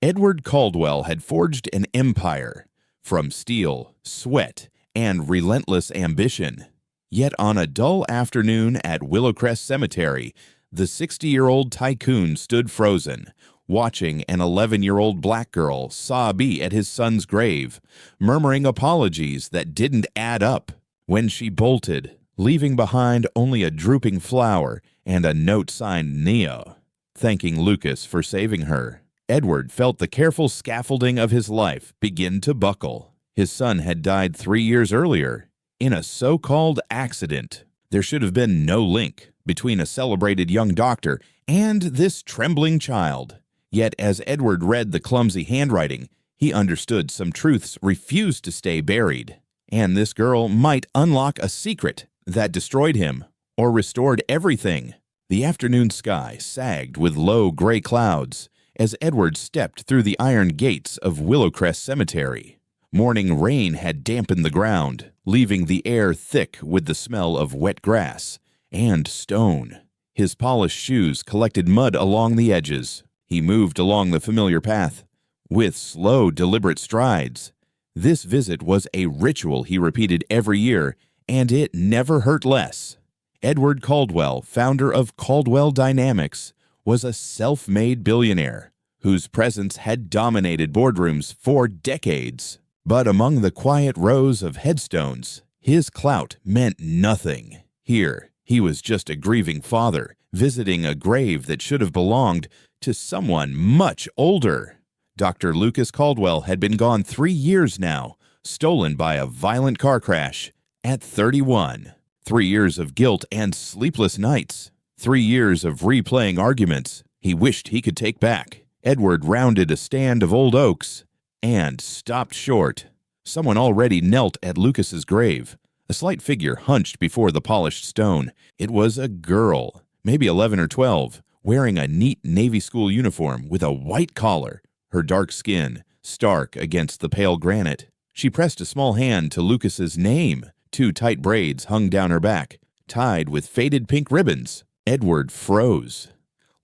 Edward Caldwell had forged an empire from steel, sweat, and relentless ambition. Yet on a dull afternoon at Willowcrest Cemetery, the 60-year-old tycoon stood frozen, watching an 11-year-old black girl sob at his son's grave, murmuring apologies that didn't add up. When she bolted, leaving behind only a drooping flower and a note signed Nia, thanking Lucas for saving her, Edward felt the careful scaffolding of his life begin to buckle. His son had died 3 years earlier, in a so-called accident. There should have been no link between a celebrated young doctor and this trembling child. Yet as Edward read the clumsy handwriting, he understood some truths refused to stay buried, and this girl might unlock a secret that destroyed him or restored everything. The afternoon sky sagged with low gray clouds as Edward stepped through the iron gates of Willowcrest Cemetery. Morning rain had dampened the ground, leaving the air thick with the smell of wet grass and stone. His polished shoes collected mud along the edges. He moved along the familiar path with slow, deliberate strides. This visit was a ritual he repeated every year, and it never hurt less. Edward Caldwell, founder of Caldwell Dynamics, was a self-made billionaire whose presence had dominated boardrooms for decades. But among the quiet rows of headstones, his clout meant nothing. Here, he was just a grieving father, visiting a grave that should have belonged to someone much older. Dr. Lucas Caldwell had been gone 3 years now, stolen by a violent car crash at 31. 3 years of guilt and sleepless nights. 3 years of replaying arguments he wished he could take back. Edward rounded a stand of old oaks and stopped short. Someone already knelt at Lucas's grave. A slight figure hunched before the polished stone. It was a girl, maybe 11 or 12, wearing a neat Navy school uniform with a white collar, her dark skin stark against the pale granite. She pressed a small hand to Lucas's name. 2 tight braids hung down her back, tied with faded pink ribbons. Edward froze,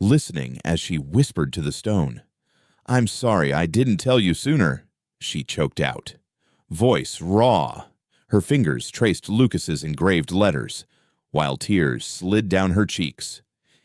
listening as she whispered to the stone. "I'm sorry I didn't tell you sooner," she choked out, voice raw. Her fingers traced Lucas's engraved letters, while tears slid down her cheeks.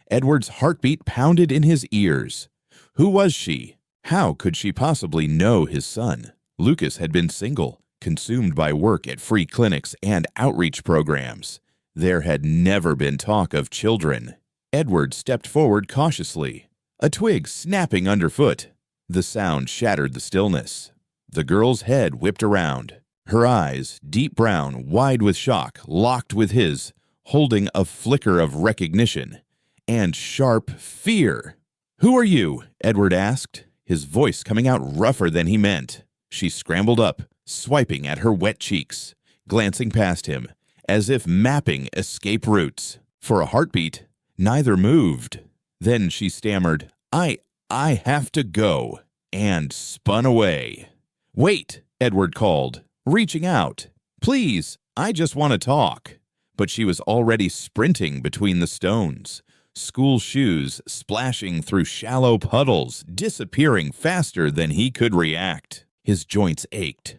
Edward's heartbeat pounded in his ears. Who was she? How could she possibly know his son? Lucas had been single, consumed by work at free clinics and outreach programs. There had never been talk of children. Edward stepped forward cautiously, a twig snapping underfoot. The sound shattered the stillness. The girl's head whipped around. Her eyes, deep brown, wide with shock, locked with his, holding a flicker of recognition and sharp fear. "Who are you?" Edward asked, his voice coming out rougher than he meant. She scrambled up, swiping at her wet cheeks, glancing past him, as if mapping escape routes. For a heartbeat, neither moved. Then she stammered, I have to go," and spun away. "Wait," Edward called, reaching out. "Please, I just want to talk." But she was already sprinting between the stones, school shoes splashing through shallow puddles, disappearing faster than he could react. His joints ached,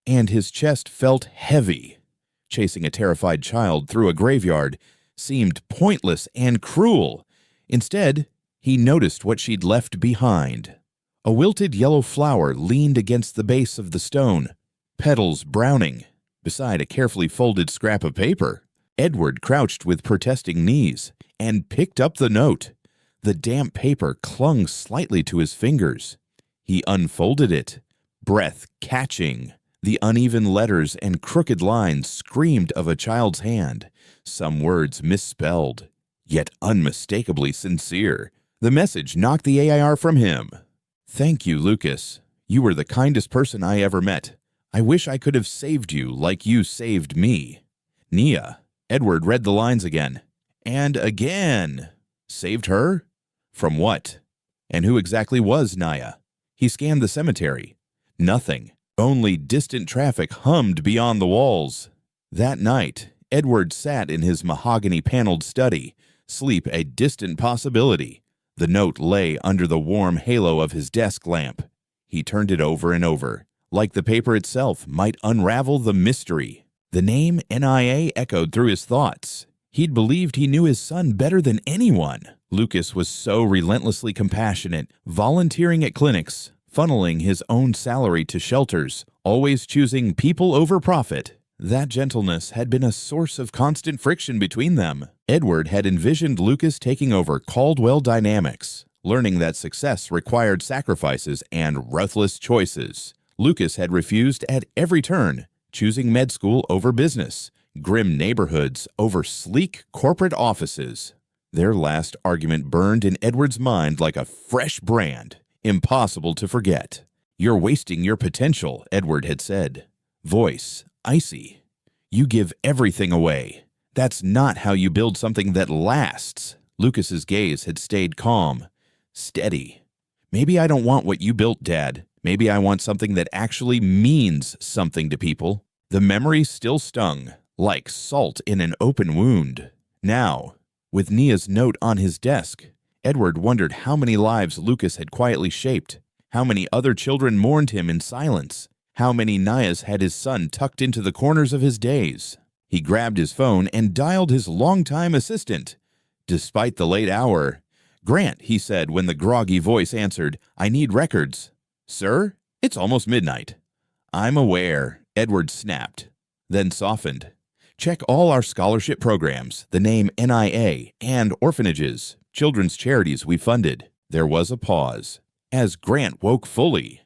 and his chest felt heavy. Chasing a terrified child through a graveyard seemed pointless and cruel. Instead, he noticed what she'd left behind. A wilted yellow flower leaned against the base of the stone, petals browning, beside a carefully folded scrap of paper. Edward crouched with protesting knees and picked up the note. The damp paper clung slightly to his fingers. He unfolded it, breath catching. The uneven letters and crooked lines screamed of a child's hand, some words misspelled, yet unmistakably sincere. The message knocked the AIR from him. "Thank you, Lucas. You were the kindest person I ever met. I wish I could have saved you like you saved me. Nia." Edward read the lines again. And again. Saved her? From what? And who exactly was Nia? He scanned the cemetery. Nothing. Only distant traffic hummed beyond the walls. That night, Edward sat in his mahogany-paneled study, sleep a distant possibility. The note lay under the warm halo of his desk lamp. He turned it over and over, like the paper itself might unravel the mystery. The name NIA echoed through his thoughts. He'd believed he knew his son better than anyone. Lucas was so relentlessly compassionate, volunteering at clinics, funneling his own salary to shelters, always choosing people over profit. That gentleness had been a source of constant friction between them. Edward had envisioned Lucas taking over Caldwell Dynamics, learning that success required sacrifices and ruthless choices. Lucas had refused at every turn, choosing med school over business, grim neighborhoods over sleek corporate offices. Their last argument burned in Edward's mind like a fresh brand, impossible to forget. "You're wasting your potential," Edward had said. Voice icy. "You give everything away. That's not how you build something that lasts." Lucas's gaze had stayed calm, steady. "Maybe I don't want what you built, Dad. Maybe I want something that actually means something to people." The memory still stung, like salt in an open wound. Now, with Nia's note on his desk, Edward wondered how many lives Lucas had quietly shaped, how many other children mourned him in silence, how many Nias had his son tucked into the corners of his days. He grabbed his phone and dialed his longtime assistant. Despite the late hour, "Grant," he said when the groggy voice answered, "I need records." "Sir, it's almost midnight." "I'm aware," Edward snapped, then softened. "Check all our scholarship programs, the name NIA, and orphanages, children's charities we funded." There was a pause, as Grant woke fully.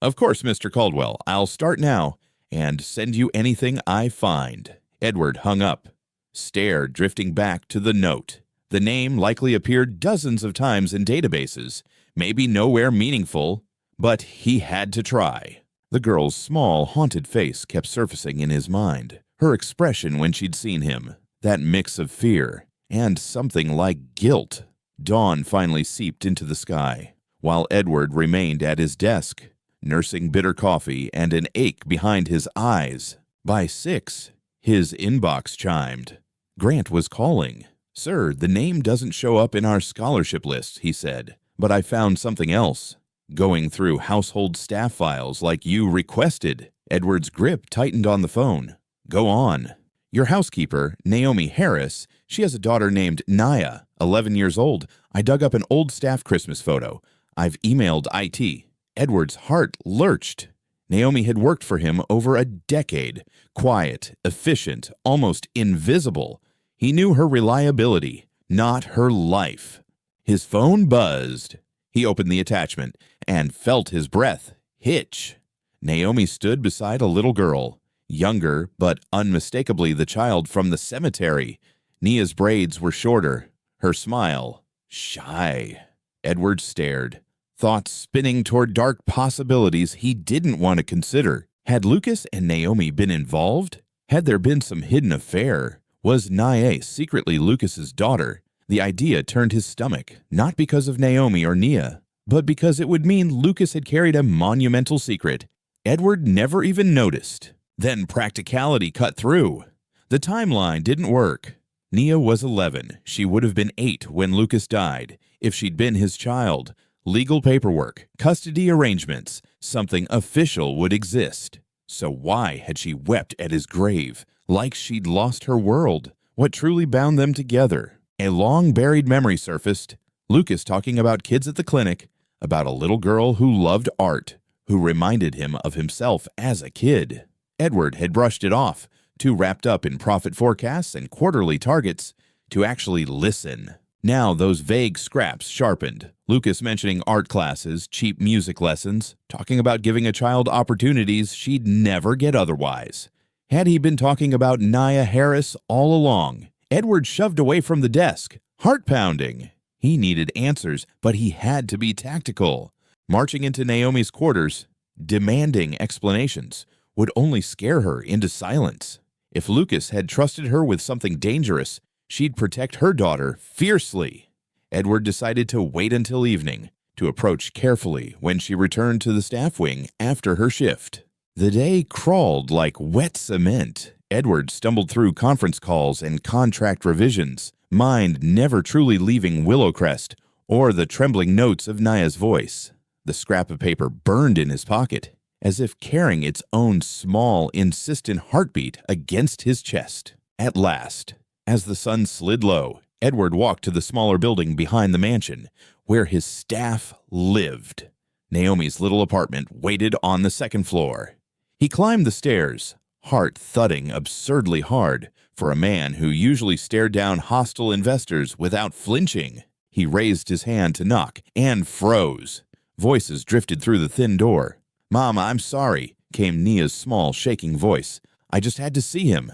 "Of course, Mr. Caldwell, I'll start now, and send you anything I find." Edward hung up, stare drifting back to the note. The name likely appeared dozens of times in databases, maybe nowhere meaningful, but he had to try. The girl's small, haunted face kept surfacing in his mind. Her expression when she'd seen him, that mix of fear and something like guilt. Dawn finally seeped into the sky, while Edward remained at his desk, nursing bitter coffee and an ache behind his eyes. By 6, his inbox chimed. Grant was calling. "Sir, the name doesn't show up in our scholarship list," he said, "but I found something else. Going through household staff files like you requested." Edward's grip tightened on the phone. "Go on." "Your housekeeper, Naomi Harris, she has a daughter named Nia, 11 years old. I dug up an old staff Christmas photo. I've emailed IT." Edward's heart lurched. Naomi had worked for him over a decade. Quiet, efficient, almost invisible. He knew her reliability, not her life. His phone buzzed. He opened the attachment and felt his breath hitch. Naomi stood beside a little girl, younger but unmistakably the child from the cemetery. Nia's braids were shorter, her smile shy. Edward stared, thoughts spinning toward dark possibilities he didn't want to consider. Had Lucas and Naomi been involved? Had there been some hidden affair? Was Nia secretly Lucas's daughter? The idea turned his stomach, not because of Naomi or Nia, but because it would mean Lucas had carried a monumental secret Edward never even noticed. Then practicality cut through. The timeline didn't work. Nia was 11. She would have been 8 when Lucas died. If she'd been his child, legal paperwork, custody arrangements, something official would exist. So why had she wept at his grave, like she'd lost her world? What truly bound them together? A long-buried memory surfaced. Lucas talking about kids at the clinic, about a little girl who loved art, who reminded him of himself as a kid. Edward had brushed it off, too wrapped up in profit forecasts and quarterly targets to actually listen. Now those vague scraps sharpened. Lucas mentioning art classes, cheap music lessons, talking about giving a child opportunities she'd never get otherwise. Had he been talking about Nia Harris all along? Edward shoved away from the desk, heart-pounding. He needed answers, but he had to be tactical. Marching into Naomi's quarters, demanding explanations, would only scare her into silence. If Lucas had trusted her with something dangerous, she'd protect her daughter fiercely. Edward decided to wait until evening, to approach carefully when she returned to the staff wing after her shift. The day crawled like wet cement. Edward stumbled through conference calls and contract revisions, mind never truly leaving Willowcrest or the trembling notes of Nia's voice. The scrap of paper burned in his pocket, as if carrying its own small, insistent heartbeat against his chest. At last, as the sun slid low, Edward walked to the smaller building behind the mansion, where his staff lived. Naomi's little apartment waited on the second floor. He climbed the stairs, heart thudding absurdly hard for a man who usually stared down hostile investors without flinching. He raised his hand to knock and froze. Voices drifted through the thin door. "Mom, I'm sorry," came Nia's small, shaking voice. "I just had to see him."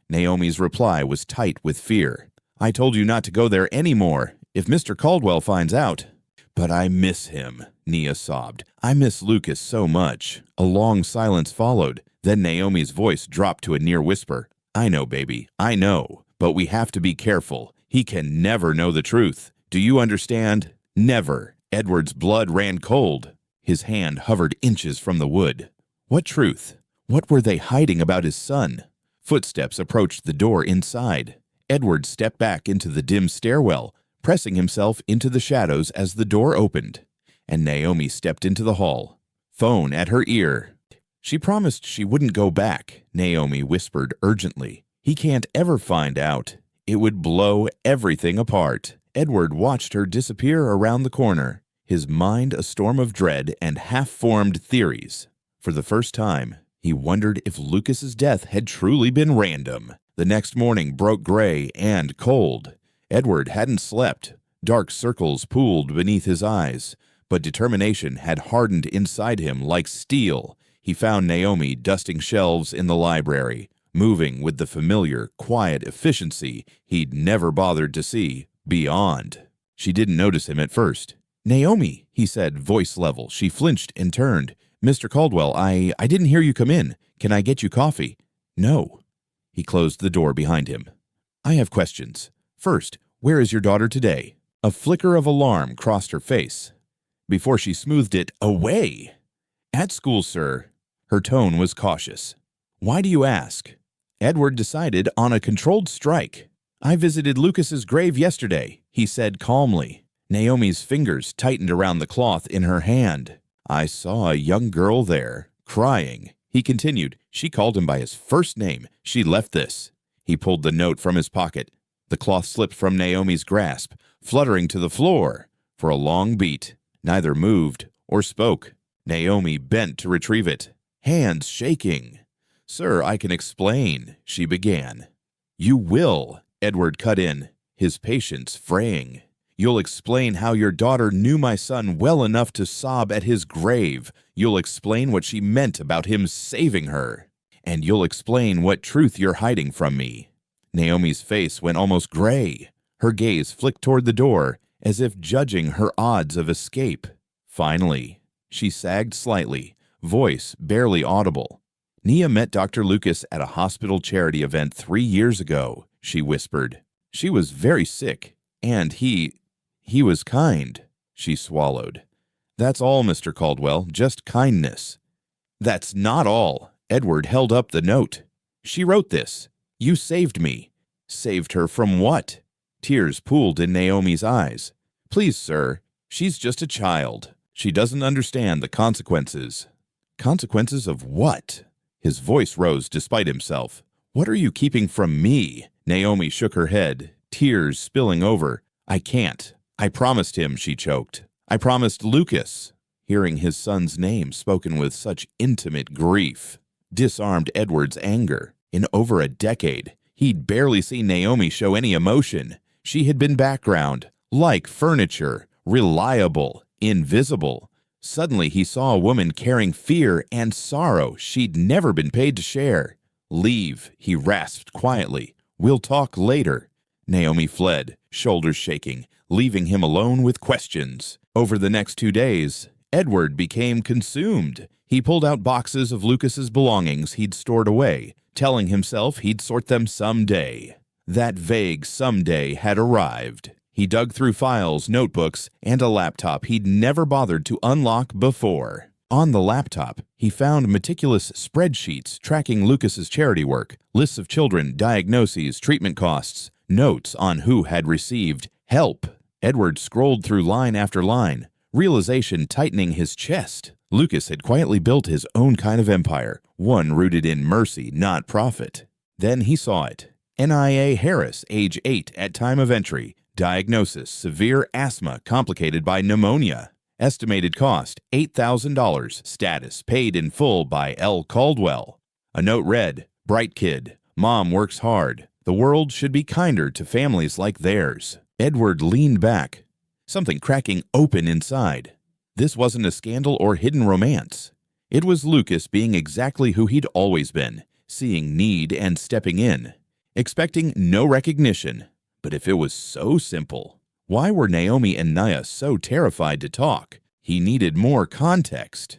Naomi's reply was tight with fear. "I told you not to go there anymore. If Mr. Caldwell finds out—" "But I miss him," Nia sobbed. "I miss Lucas so much." A long silence followed. Then Naomi's voice dropped to a near whisper. "I know, baby, I know. But we have to be careful. He can never know the truth. Do you understand? Never." Edward's blood ran cold. His hand hovered inches from the wood. What truth? What were they hiding about his son? Footsteps approached the door inside. Edward stepped back into the dim stairwell, pressing himself into the shadows as the door opened. And Naomi stepped into the hall, phone at her ear. "She promised she wouldn't go back," Naomi whispered urgently. "He can't ever find out. It would blow everything apart." Edward watched her disappear around the corner, his mind a storm of dread and half-formed theories. For the first time, he wondered if Lucas's death had truly been random. The next morning broke gray and cold. Edward hadn't slept. Dark circles pooled beneath his eyes, but determination had hardened inside him like steel. He found Naomi dusting shelves in the library, moving with the familiar, quiet efficiency he'd never bothered to see beyond. She didn't notice him at first. "Naomi," he said, voice level. She flinched and turned. "Mr. Caldwell, I didn't hear you come in. Can I get you coffee?" "No." He closed the door behind him. "I have questions. First, where is your daughter today?" A flicker of alarm crossed her face before she smoothed it away. "At school, sir." Her tone was cautious. "Why do you ask?" Edward decided on a controlled strike. "I visited Lucas's grave yesterday," he said calmly. Naomi's fingers tightened around the cloth in her hand. "I saw a young girl there, crying." He continued. "She called him by his first name. She left this." He pulled the note from his pocket. The cloth slipped from Naomi's grasp, fluttering to the floor. For a long beat, neither moved or spoke. Naomi bent to retrieve it, hands shaking. "Sir, I can explain," she began. "You will," Edward cut in, his patience fraying. "You'll explain how your daughter knew my son well enough to sob at his grave. You'll explain what she meant about him saving her. And you'll explain what truth you're hiding from me." Naomi's face went almost gray. Her gaze flicked toward the door, as if judging her odds of escape. Finally, she sagged slightly, voice barely audible. "Nia met Dr. Lucas at a hospital charity event 3 years ago," she whispered. "She was very sick, and he was kind." She swallowed. "That's all, Mr. Caldwell, just kindness." "That's not all." Edward held up the note. "She wrote this. You saved me." "Saved her from what?" Tears pooled in Naomi's eyes. "Please, sir, she's just a child. She doesn't understand the consequences." "Consequences of what?" His voice rose despite himself. "What are you keeping from me?" Naomi shook her head, tears spilling over. "I can't. I promised him," she choked. "I promised Lucas." Hearing his son's name spoken with such intimate grief disarmed Edward's anger. In over a decade, he'd barely seen Naomi show any emotion. She had been background, like furniture, reliable, invisible. Suddenly he saw a woman carrying fear and sorrow she'd never been paid to share. "Leave," he rasped quietly. "We'll talk later." Naomi fled, shoulders shaking, leaving him alone with questions. Over the next 2 days, Edward became consumed. He pulled out boxes of Lucas's belongings he'd stored away, telling himself he'd sort them someday. That vague someday had arrived. He dug through files, notebooks, and a laptop he'd never bothered to unlock before. On the laptop, he found meticulous spreadsheets tracking Lucas's charity work, lists of children, diagnoses, treatment costs, notes on who had received help. Edward scrolled through line after line, realization tightening his chest. Lucas had quietly built his own kind of empire, one rooted in mercy, not profit. Then he saw it. Nia Harris, age 8 at time of entry. Diagnosis: severe asthma complicated by pneumonia. Estimated cost: $8,000. Status: paid in full by Edward Caldwell. A note read, "Bright kid. Mom works hard. The world should be kinder to families like theirs." Edward leaned back, something cracking open inside. This wasn't a scandal or hidden romance. It was Lucas being exactly who he'd always been, seeing need and stepping in, expecting no recognition. But if it was so simple, why were Naomi and Nia so terrified to talk? He needed more context.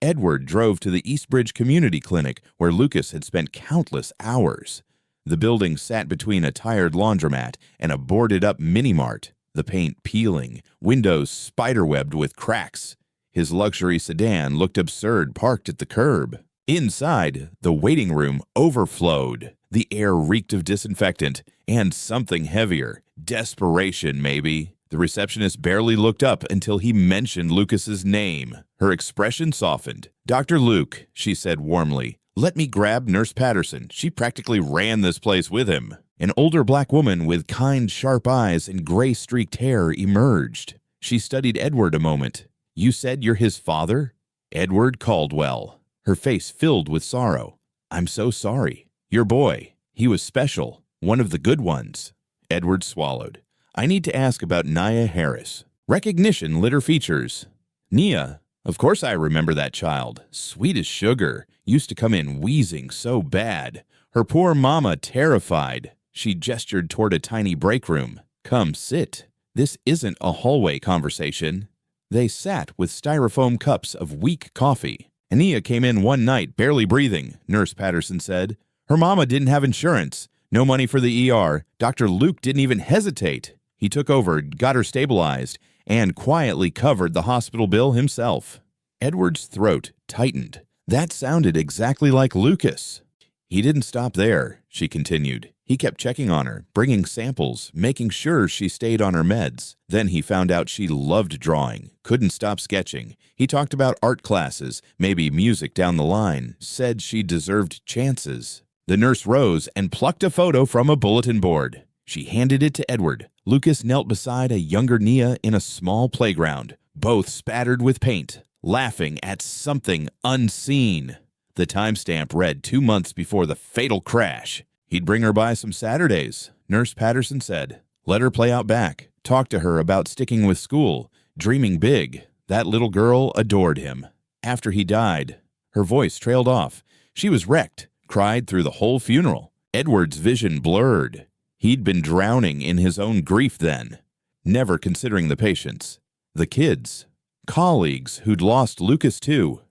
Edward drove to the Eastbridge Community Clinic where Lucas had spent countless hours. The building sat between a tired laundromat and a boarded-up mini-mart, the paint peeling, windows spiderwebbed with cracks. His luxury sedan looked absurd parked at the curb. Inside, the waiting room overflowed. The air reeked of disinfectant and something heavier. Desperation, maybe. The receptionist barely looked up until he mentioned Lucas's name. Her expression softened. "Dr. Luke," she said warmly. "Let me grab Nurse Patterson. She practically ran this place with him." An older black woman with kind, sharp eyes and gray-streaked hair emerged. She studied Edward a moment. "You said you're his father?" "Edward Caldwell." Her face filled with sorrow. "I'm so sorry. Your boy. He was special. One of the good ones." Edward swallowed. "I need to ask about Nia Harris. Recognition lit her features." "Nia? Of course I remember that child. Sweet as sugar. Used to come in wheezing so bad. Her poor mama terrified." She gestured toward a tiny break room. "Come sit. This isn't a hallway conversation." They sat with styrofoam cups of weak coffee. "Nia came in one night, barely breathing," Nurse Patterson said. "Her mama didn't have insurance. No money for the ER. Dr. Luke didn't even hesitate. He took over, got her stabilized, and quietly covered the hospital bill himself." Edward's throat tightened. That sounded exactly like Lucas. "He didn't stop there," she continued. "He kept checking on her, bringing samples, making sure she stayed on her meds. Then he found out she loved drawing, couldn't stop sketching. He talked about art classes, maybe music down the line, said she deserved chances." The nurse rose and plucked a photo from a bulletin board. She handed it to Edward. Lucas knelt beside a younger Nia in a small playground, both spattered with paint, laughing at something unseen. The timestamp read 2 months before the fatal crash. "He'd bring her by some Saturdays," Nurse Patterson said. "Let her play out back. Talk to her about sticking with school, dreaming big. That little girl adored him. After he died," her voice trailed off. "She was wrecked, cried through the whole funeral." Edward's vision blurred. He'd been drowning in his own grief then, never considering the patients, the kids, colleagues who'd lost Lucas too.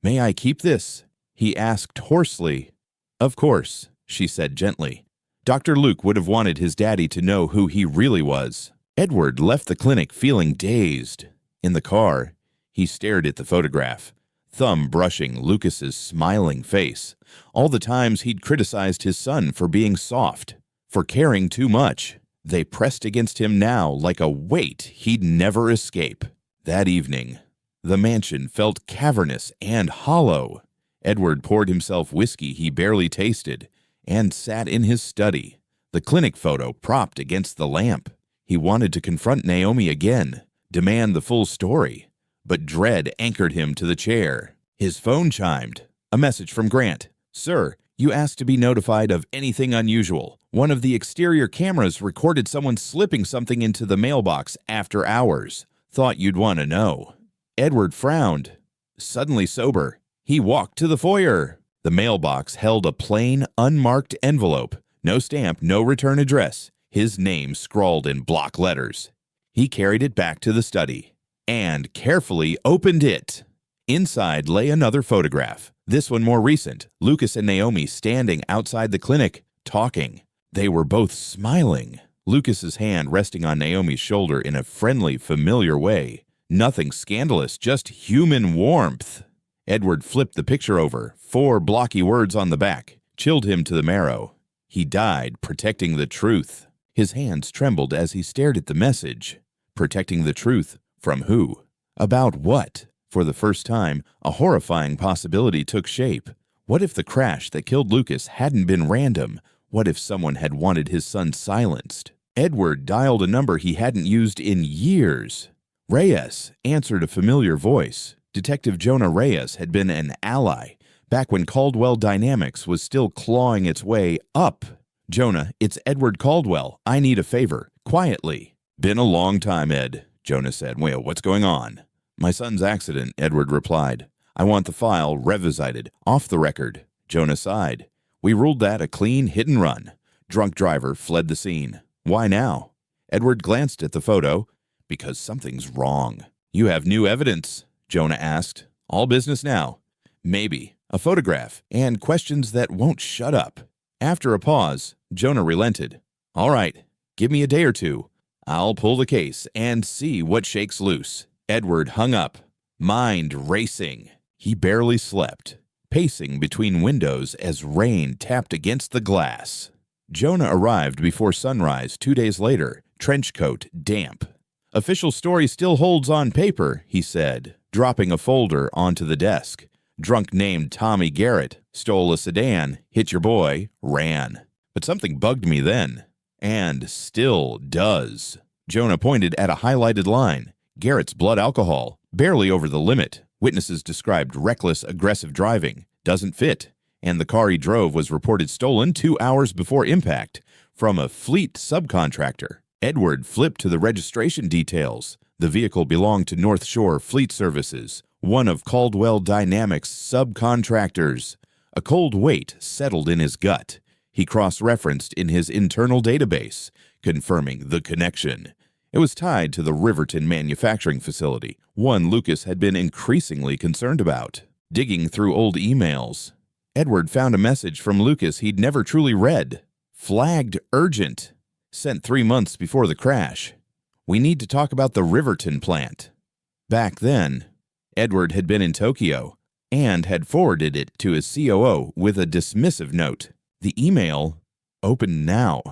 "May I keep this?" he asked hoarsely. "Of course," she said gently. Dr. Luke would have wanted his daddy to know who he really was. Edward left the clinic feeling dazed. In the car, he stared at the photograph, thumb brushing Lucas's smiling face. All the times he'd criticized his son for being soft, for caring too much. They pressed against him now like a weight he'd never escape. That evening, the mansion felt cavernous and hollow. Edward poured himself whiskey he barely tasted and sat in his study, the clinic photo propped against the lamp. He wanted to confront Naomi again, demand the full story, but dread anchored him to the chair. His phone chimed. A message from Grant. "Sir, you asked to be notified of anything unusual. One of the exterior cameras recorded someone slipping something into the mailbox after hours. Thought you'd want to know." Edward frowned. Suddenly sober, he walked to the foyer. The mailbox held a plain, unmarked envelope. No stamp, no return address. His name scrawled in block letters. He carried it back to the study and carefully opened it. Inside lay another photograph, this one more recent. Lucas and Naomi standing outside the clinic, talking. They were both smiling. Lucas's hand resting on Naomi's shoulder in a friendly, familiar way. Nothing scandalous, just human warmth. Edward flipped the picture over. 4 blocky words on the back chilled him to the marrow. He died protecting the truth. His hands trembled as he stared at the message. Protecting the truth from who? About what? For the first time, a horrifying possibility took shape. What if the crash that killed Lucas hadn't been random? What if someone had wanted his son silenced? Edward dialed a number he hadn't used in years. Reyes answered a familiar voice. Detective Jonah Reyes had been an ally back when Caldwell Dynamics was still clawing its way up. Jonah, it's Edward Caldwell. I need a favor. Quietly. Been a long time, Ed, Jonah said. Well, what's going on? My son's accident, Edward replied. I want the file revisited, off the record. Jonah sighed. We ruled that a clean hit and run. Drunk driver fled the scene. Why now? Edward glanced at the photo. Because something's wrong. You have new evidence, Jonah asked. All business now. Maybe. A photograph and questions that won't shut up. After a pause, Jonah relented. All right, give me a day or two. I'll pull the case and see what shakes loose. Edward hung up, mind racing. He barely slept, pacing between windows as rain tapped against the glass. Jonah arrived before sunrise 2 days later, trench coat damp. Official story still holds on paper, he said, dropping a folder onto the desk. Drunk named Tommy Garrett stole a sedan, hit your boy, ran. But something bugged me then. And still does. Jonah pointed at a highlighted line. Garrett's blood alcohol, barely over the limit. Witnesses described reckless, aggressive driving. Doesn't fit. And the car he drove was reported stolen 2 hours before impact from a fleet subcontractor. Edward flipped to the registration details. The vehicle belonged to North Shore Fleet Services, one of Caldwell Dynamics' subcontractors. A cold weight settled in his gut. He cross-referenced in his internal database, confirming the connection. It was tied to the Riverton manufacturing facility, one Lucas had been increasingly concerned about. Digging through old emails, Edward found a message from Lucas he'd never truly read. Flagged urgent. Sent 3 months before the crash. We need to talk about the Riverton plant. Back then, Edward had been in Tokyo and had forwarded it to his COO with a dismissive note. The email, opened now,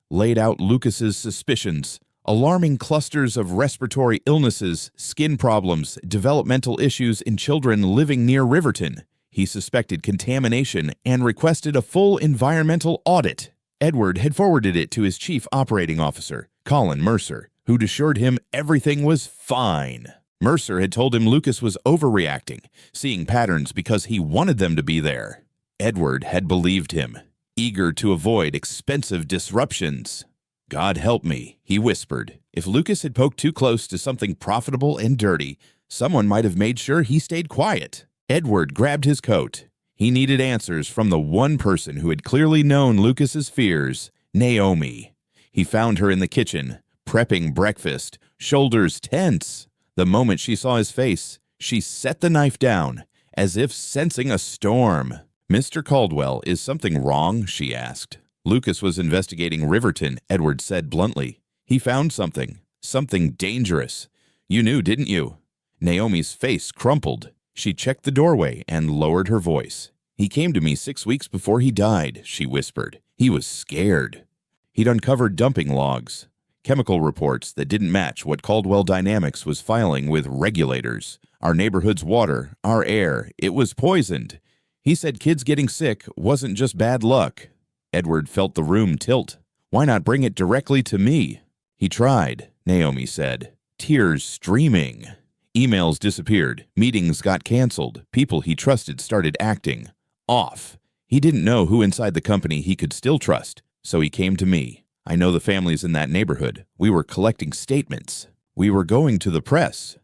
laid out Lucas's suspicions. Alarming clusters of respiratory illnesses, skin problems, developmental issues in children living near Riverton. He suspected contamination and requested a full environmental audit. Edward had forwarded it to his chief operating officer, Colin Mercer, who'd assured him everything was fine. Mercer had told him Lucas was overreacting, seeing patterns because he wanted them to be there. Edward had believed him, eager to avoid expensive disruptions. God help me, he whispered. If Lucas had poked too close to something profitable and dirty, someone might have made sure he stayed quiet. Edward grabbed his coat. He needed answers from the one person who had clearly known Lucas's fears, Naomi. He found her in the kitchen, prepping breakfast, shoulders tense. The moment she saw his face, she set the knife down, as if sensing a storm. Mr. Caldwell, is something wrong? She asked. Lucas was investigating Riverton, Edward said bluntly. He found something dangerous. You knew, didn't you? Naomi's face crumpled. She checked the doorway and lowered her voice. He came to me 6 weeks before he died, she whispered. He was scared. He'd uncovered dumping logs, chemical reports that didn't match what Caldwell Dynamics was filing with regulators. Our neighborhood's water, our air, it was poisoned. He said kids getting sick wasn't just bad luck. Edward felt the room tilt. Why not bring it directly to me? He tried, Naomi said, tears streaming. Emails disappeared. Meetings got canceled. People he trusted started acting off. He didn't know who inside the company he could still trust, so he came to me. I know the families in that neighborhood. We were collecting statements. We were going to the press,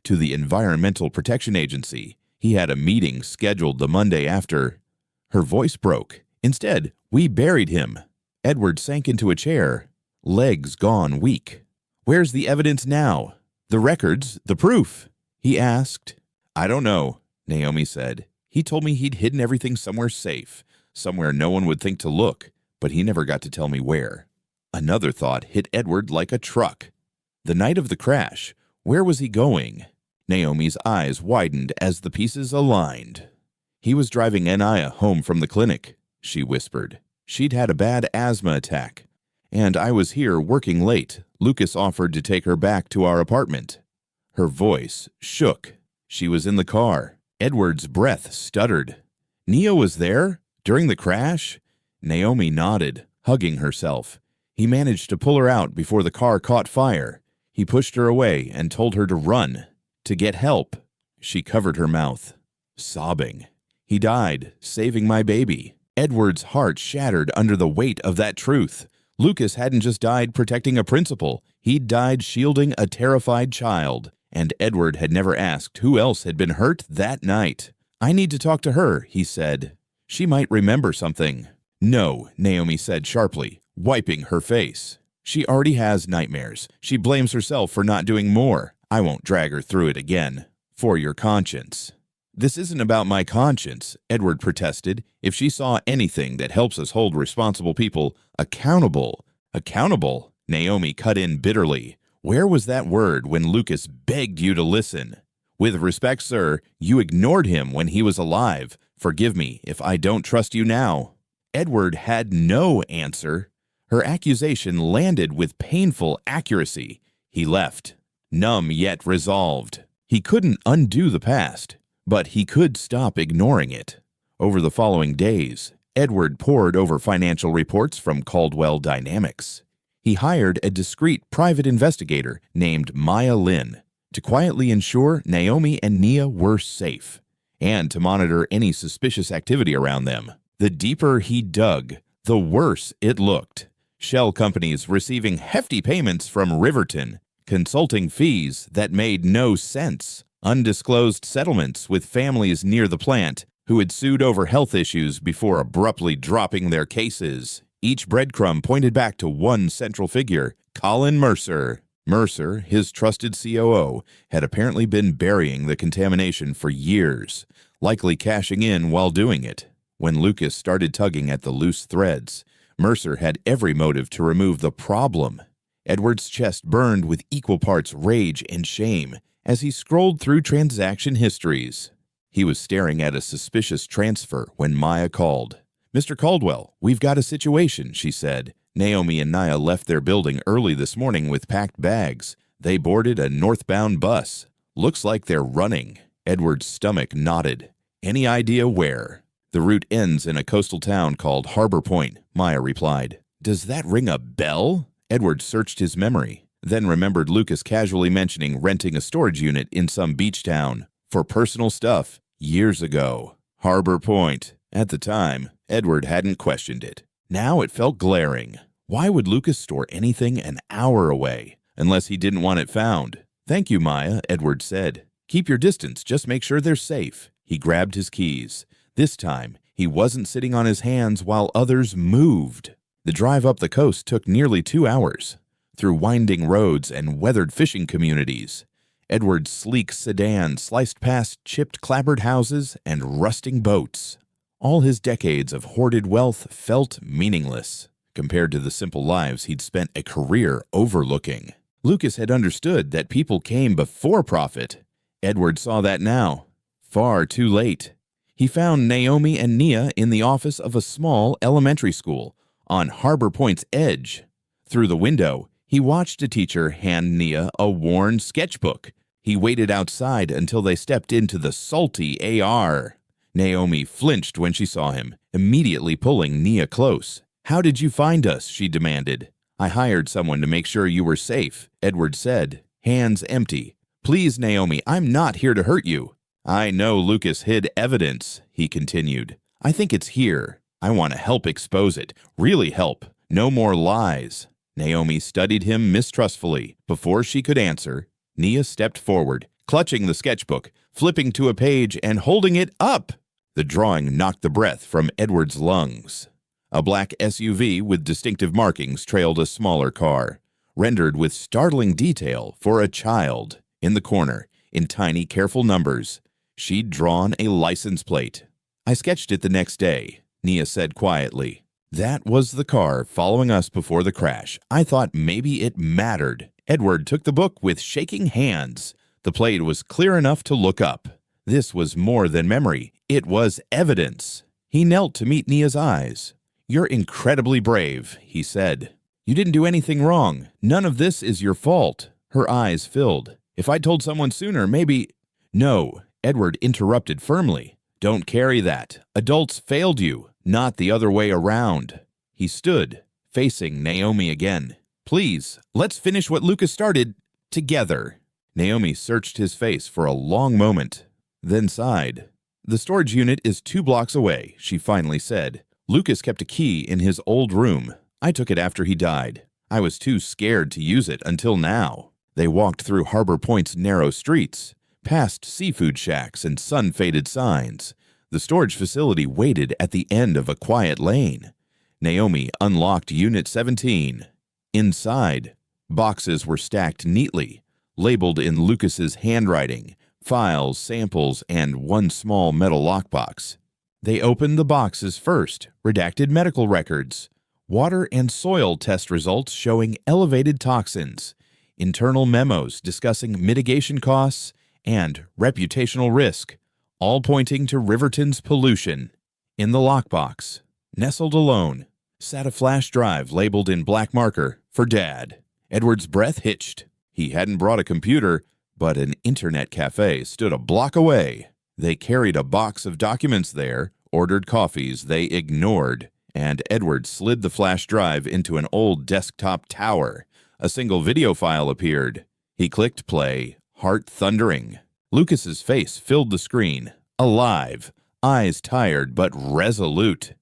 to the Environmental Protection Agency. He had a meeting scheduled the Monday after. Her voice broke. Instead, we buried him. Edward sank into a chair, legs gone weak. Where's the evidence now? The records, the proof? He asked. I don't know, Naomi said. He told me he'd hidden everything somewhere safe, somewhere no one would think to look, but he never got to tell me where. Another thought hit Edward like a truck. The night of the crash, where was he going? Naomi's eyes widened as the pieces aligned. He was driving Anaya home from the clinic, she whispered. She'd had a bad asthma attack, and I was here working late. Lucas offered to take her back to our apartment. Her voice shook. She was in the car. Edward's breath stuttered. Nia was there? During the crash? Naomi nodded, hugging herself. He managed to pull her out before the car caught fire. He pushed her away and told her to run, to get help. She covered her mouth, sobbing. He died, saving my baby. Edward's heart shattered under the weight of that truth. Lucas hadn't just died protecting a principal. He'd died shielding a terrified child. And Edward had never asked who else had been hurt that night. I need to talk to her, he said. She might remember something. No, Naomi said sharply, wiping her face. She already has nightmares. She blames herself for not doing more. I won't drag her through it again. For your conscience. This isn't about my conscience, Edward protested. If she saw anything that helps us hold responsible people accountable. Accountable? Naomi cut in bitterly. Where was that word when Lucas begged you to listen? With respect, sir, you ignored him when he was alive. Forgive me if I don't trust you now. Edward had no answer. Her accusation landed with painful accuracy. He left, numb yet resolved. He couldn't undo the past, but he could stop ignoring it. Over the following days, Edward pored over financial reports from Caldwell Dynamics. He hired a discreet private investigator named Maya Lynn to quietly ensure Naomi and Nia were safe, and to monitor any suspicious activity around them. The deeper he dug, the worse it looked. Shell companies receiving hefty payments from Riverton, consulting fees that made no sense, undisclosed settlements with families near the plant who had sued over health issues before abruptly dropping their cases. Each breadcrumb pointed back to one central figure, Colin Mercer. Mercer, his trusted COO, had apparently been burying the contamination for years, likely cashing in while doing it. When Lucas started tugging at the loose threads, Mercer had every motive to remove the problem. Edward's chest burned with equal parts rage and shame as he scrolled through transaction histories. He was staring at a suspicious transfer when Maya called. Mr. Caldwell, we've got a situation, she said. Naomi and Nia left their building early this morning with packed bags. They boarded a northbound bus. Looks like they're running. Edward's stomach knotted. Any idea where? The route ends in a coastal town called Harbor Point, Maya replied. Does that ring a bell? Edward searched his memory, then remembered Lucas casually mentioning renting a storage unit in some beach town for personal stuff years ago. Harbor Point. At the time, Edward hadn't questioned it. Now it felt glaring. Why would Lucas store anything an hour away, unless he didn't want it found? Thank you, Maya, Edward said. Keep your distance, just make sure they're safe. He grabbed his keys. This time, he wasn't sitting on his hands while others moved. The drive up the coast took nearly 2 hours, through winding roads and weathered fishing communities. Edward's sleek sedan sliced past chipped clapboard houses and rusting boats. All his decades of hoarded wealth felt meaningless compared to the simple lives he'd spent a career overlooking. Lucas had understood that people came before profit. Edward saw that now. Far too late. He found Naomi and Nia in the office of a small elementary school on Harbor Point's edge. Through the window, he watched a teacher hand Nia a worn sketchbook. He waited outside until they stepped into the salty AR. Naomi flinched when she saw him, immediately pulling Nia close. How did you find us? She demanded. I hired someone to make sure you were safe, Edward said, hands empty. Please, Naomi, I'm not here to hurt you. I know Lucas hid evidence, he continued. I think it's here. I want to help expose it. Really help. No more lies. Naomi studied him mistrustfully. Before she could answer, Nia stepped forward, clutching the sketchbook, flipping to a page and holding it up. The drawing knocked the breath from Edward's lungs. A black SUV with distinctive markings trailed a smaller car, rendered with startling detail for a child. In the corner, in tiny, careful numbers, she'd drawn a license plate. I sketched it the next day, Nia said quietly. That was the car following us before the crash. I thought maybe it mattered. Edward took the book with shaking hands. The plate was clear enough to look up. This was more than memory. It was evidence. He knelt to meet Nia's eyes. You're incredibly brave, he said. You didn't do anything wrong. None of this is your fault. Her eyes filled. If I'd told someone sooner, maybe— No, Edward interrupted firmly. Don't carry that. Adults failed you, not the other way around. He stood, facing Naomi again. Please, let's finish what Lucas started together. Naomi searched his face for a long moment, then sighed. The storage unit is 2 blocks away, she finally said. Lucas kept a key in his old room. I took it after he died. I was too scared to use it until now. They walked through Harbor Point's narrow streets, past seafood shacks and sun-faded signs. The storage facility waited at the end of a quiet lane. Naomi unlocked Unit 17. Inside, boxes were stacked neatly, labeled in Lucas's handwriting, files, samples, and one small metal lockbox. They opened the boxes first, redacted medical records, water and soil test results showing elevated toxins, internal memos discussing mitigation costs, and reputational risk, all pointing to Riverton's pollution. In the lockbox, nestled alone, sat a flash drive labeled in black marker for Dad. Edward's breath hitched. He hadn't brought a computer, but an internet cafe stood a block away. They carried a box of documents there, ordered coffees they ignored, and Edward slid the flash drive into an old desktop tower. A single video file appeared. He clicked play, heart thundering. Lucas's face filled the screen, alive, eyes tired but resolute.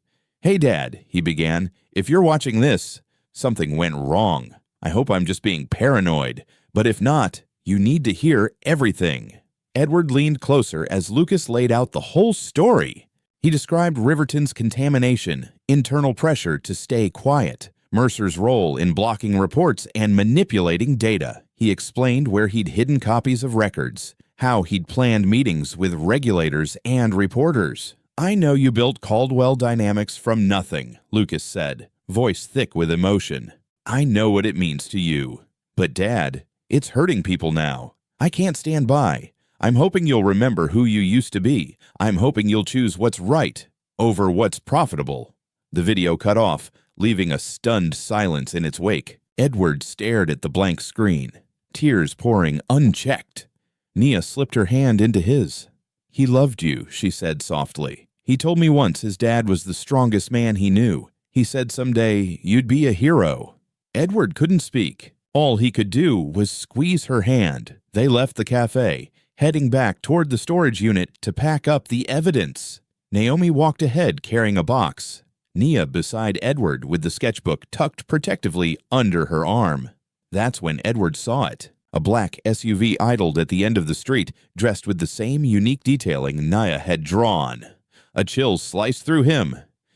Hey, Dad, he began. If you're watching this, something went wrong. I hope I'm just being paranoid, but if not, you need to hear everything. Edward leaned closer as Lucas laid out the whole story. He described Riverton's contamination, internal pressure to stay quiet, Mercer's role in blocking reports and manipulating data. He explained where he'd hidden copies of records, how he'd planned meetings with regulators and reporters. I know you built Caldwell Dynamics from nothing, Lucas said, voice thick with emotion. I know what it means to you. But Dad, it's hurting people now. I can't stand by. I'm hoping you'll remember who you used to be. I'm hoping you'll choose what's right over what's profitable. The video cut off, leaving a stunned silence in its wake. Edward stared at the blank screen, tears pouring unchecked. Nia slipped her hand into his. He loved you, she said softly. He told me once his dad was the strongest man he knew. He said someday you'd be a hero. Edward couldn't speak. All he could do was squeeze her hand. They left the cafe, heading back toward the storage unit to pack up the evidence. Naomi walked ahead carrying a box, Nia beside Edward with the sketchbook tucked protectively under her arm. That's when Edward saw it. A black SUV idled at the end of the street, dressed with the same unique detailing Nia had drawn. A chill sliced through him.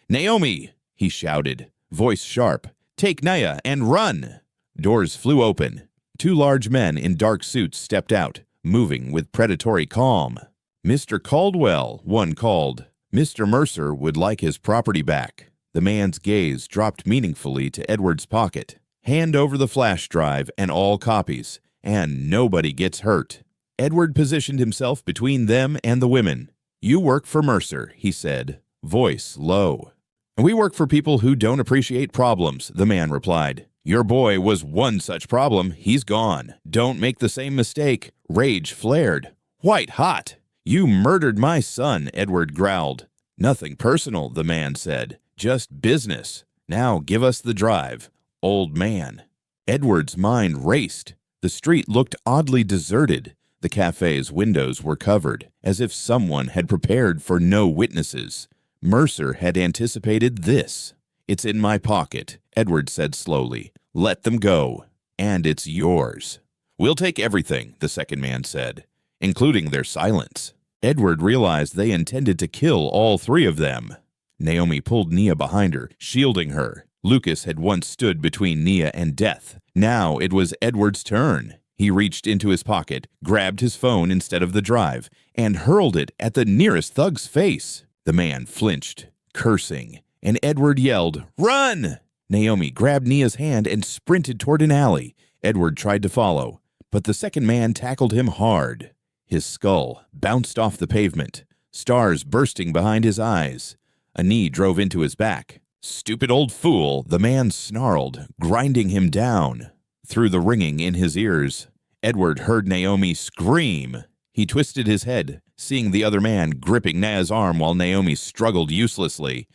"Naomi!" he shouted, voice sharp. "Take Nia and run!" Doors flew open. 2 large men in dark suits stepped out, moving with predatory calm. "Mr. Caldwell," one called. "Mr. Mercer would like his property back." The man's gaze dropped meaningfully to Edward's pocket. "Hand over the flash drive and all copies, and nobody gets hurt." Edward positioned himself between them and the women. "You work for Mercer," he said, voice low. "We work for people who don't appreciate problems," the man replied. "Your boy was one such problem. He's gone. Don't make the same mistake." Rage flared. "White hot." "You murdered my son," Edward growled. "Nothing personal," the man said. "Just business. Now give us the drive, old man." Edward's mind raced. The street looked oddly deserted. The cafe's windows were covered, as if someone had prepared for no witnesses. Mercer had anticipated this. "It's in my pocket," Edward said slowly. "Let them go, and it's yours." "We'll take everything," the second man said, including their silence. Edward realized they intended to kill all 3 of them. Naomi pulled Nia behind her, shielding her. Lucas had once stood between Nia and death. Now it was Edward's turn. He reached into his pocket, grabbed his phone instead of the drive, and hurled it at the nearest thug's face. The man flinched, cursing, and Edward yelled, "Run!" Naomi grabbed Nia's hand and sprinted toward an alley. Edward tried to follow, but the second man tackled him hard. His skull bounced off the pavement, stars bursting behind his eyes. A knee drove into his back. "Stupid old fool," the man snarled, grinding him down. Through the ringing in his ears, Edward heard Naomi scream. He twisted his head, seeing the other man gripping Naya's arm while Naomi struggled uselessly.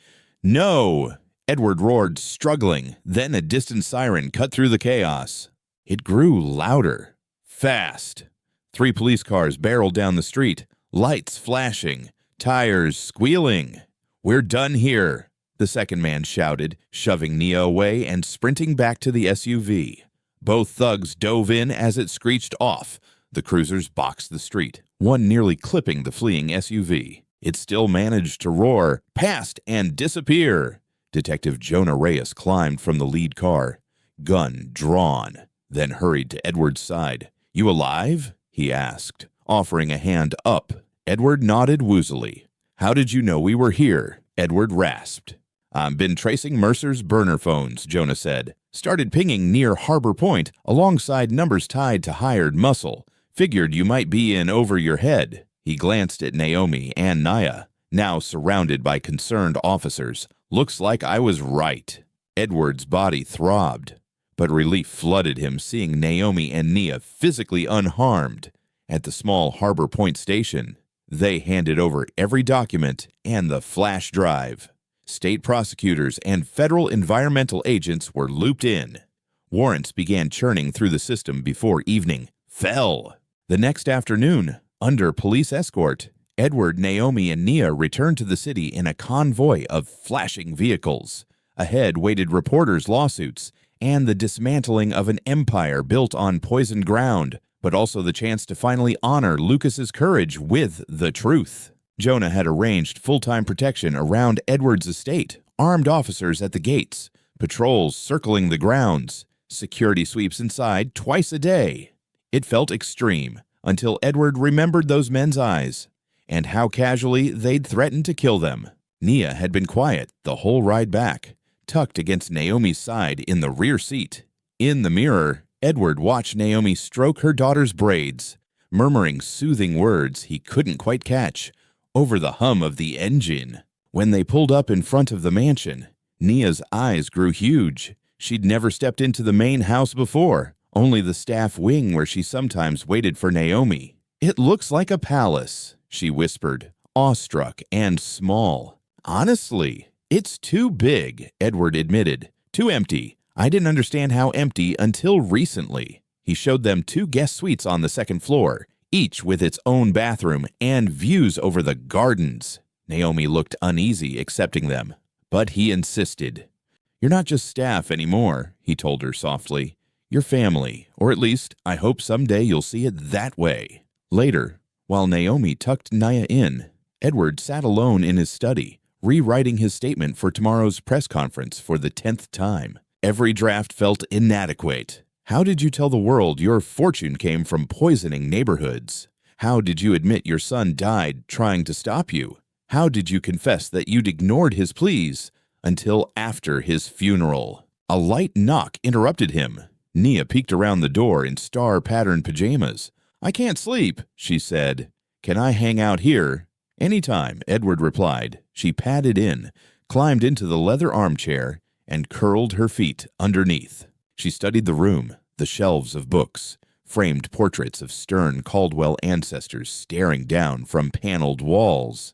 "No!" Edward roared, struggling. Then a distant siren cut through the chaos. It grew louder. Fast. 3 police cars barreled down the street, lights flashing, tires squealing. "We're done here," the second man shouted, shoving Nia away and sprinting back to the SUV. Both thugs dove in as it screeched off. The cruisers boxed the street, one nearly clipping the fleeing SUV. It still managed to roar, past and disappear. Detective Jonah Reyes climbed from the lead car, gun drawn, then hurried to Edward's side. "You alive?" he asked, offering a hand up. Edward nodded woozily. "How did you know we were here?" Edward rasped. "I've been tracing Mercer's burner phones," Jonah said. "Started pinging near Harbor Point alongside numbers tied to hired muscle. Figured you might be in over your head." He glanced at Naomi and Naya, now surrounded by concerned officers. "Looks like I was right." Edward's body throbbed, but relief flooded him seeing Naomi and Nia physically unharmed. At the small Harbor Point station, they handed over every document and the flash drive. State prosecutors and federal environmental agents were looped in. Warrants began churning through the system before evening fell. The next afternoon, under police escort, Edward, Naomi, and Nia returned to the city in a convoy of flashing vehicles. Ahead waited reporters' lawsuits and the dismantling of an empire built on poisoned ground, but also the chance to finally honor Lucas's courage with the truth. Jonah had arranged full-time protection around Edward's estate, armed officers at the gates, patrols circling the grounds, security sweeps inside twice a day. It felt extreme until Edward remembered those men's eyes and how casually they'd threatened to kill them. Nia had been quiet the whole ride back, tucked against Naomi's side in the rear seat. In the mirror, Edward watched Naomi stroke her daughter's braids, murmuring soothing words he couldn't quite catch over the hum of the engine. When they pulled up in front of the mansion, Nia's eyes grew huge. She'd never stepped into the main house before, only the staff wing where she sometimes waited for Naomi. "It looks like a palace," she whispered, awestruck and small. "Honestly, it's too big," Edward admitted. "Too empty. I didn't understand how empty until recently." He showed them 2 guest suites on the second floor, each with its own bathroom and views over the gardens. Naomi looked uneasy accepting them, but he insisted. "You're not just staff anymore," he told her softly. "You're family, or at least I hope someday you'll see it that way." Later, while Naomi tucked Naya in, Edward sat alone in his study, rewriting his statement for tomorrow's press conference for the 10th time. Every draft felt inadequate. How did you tell the world your fortune came from poisoning neighborhoods? How did you admit your son died trying to stop you? How did you confess that you'd ignored his pleas until after his funeral? A light knock interrupted him. Nia peeked around the door in star-patterned pajamas. "I can't sleep," she said. "Can I hang out here?" "Anytime," Edward replied. She padded in, climbed into the leather armchair, and curled her feet underneath. She studied the room, the shelves of books, framed portraits of stern Caldwell ancestors staring down from paneled walls.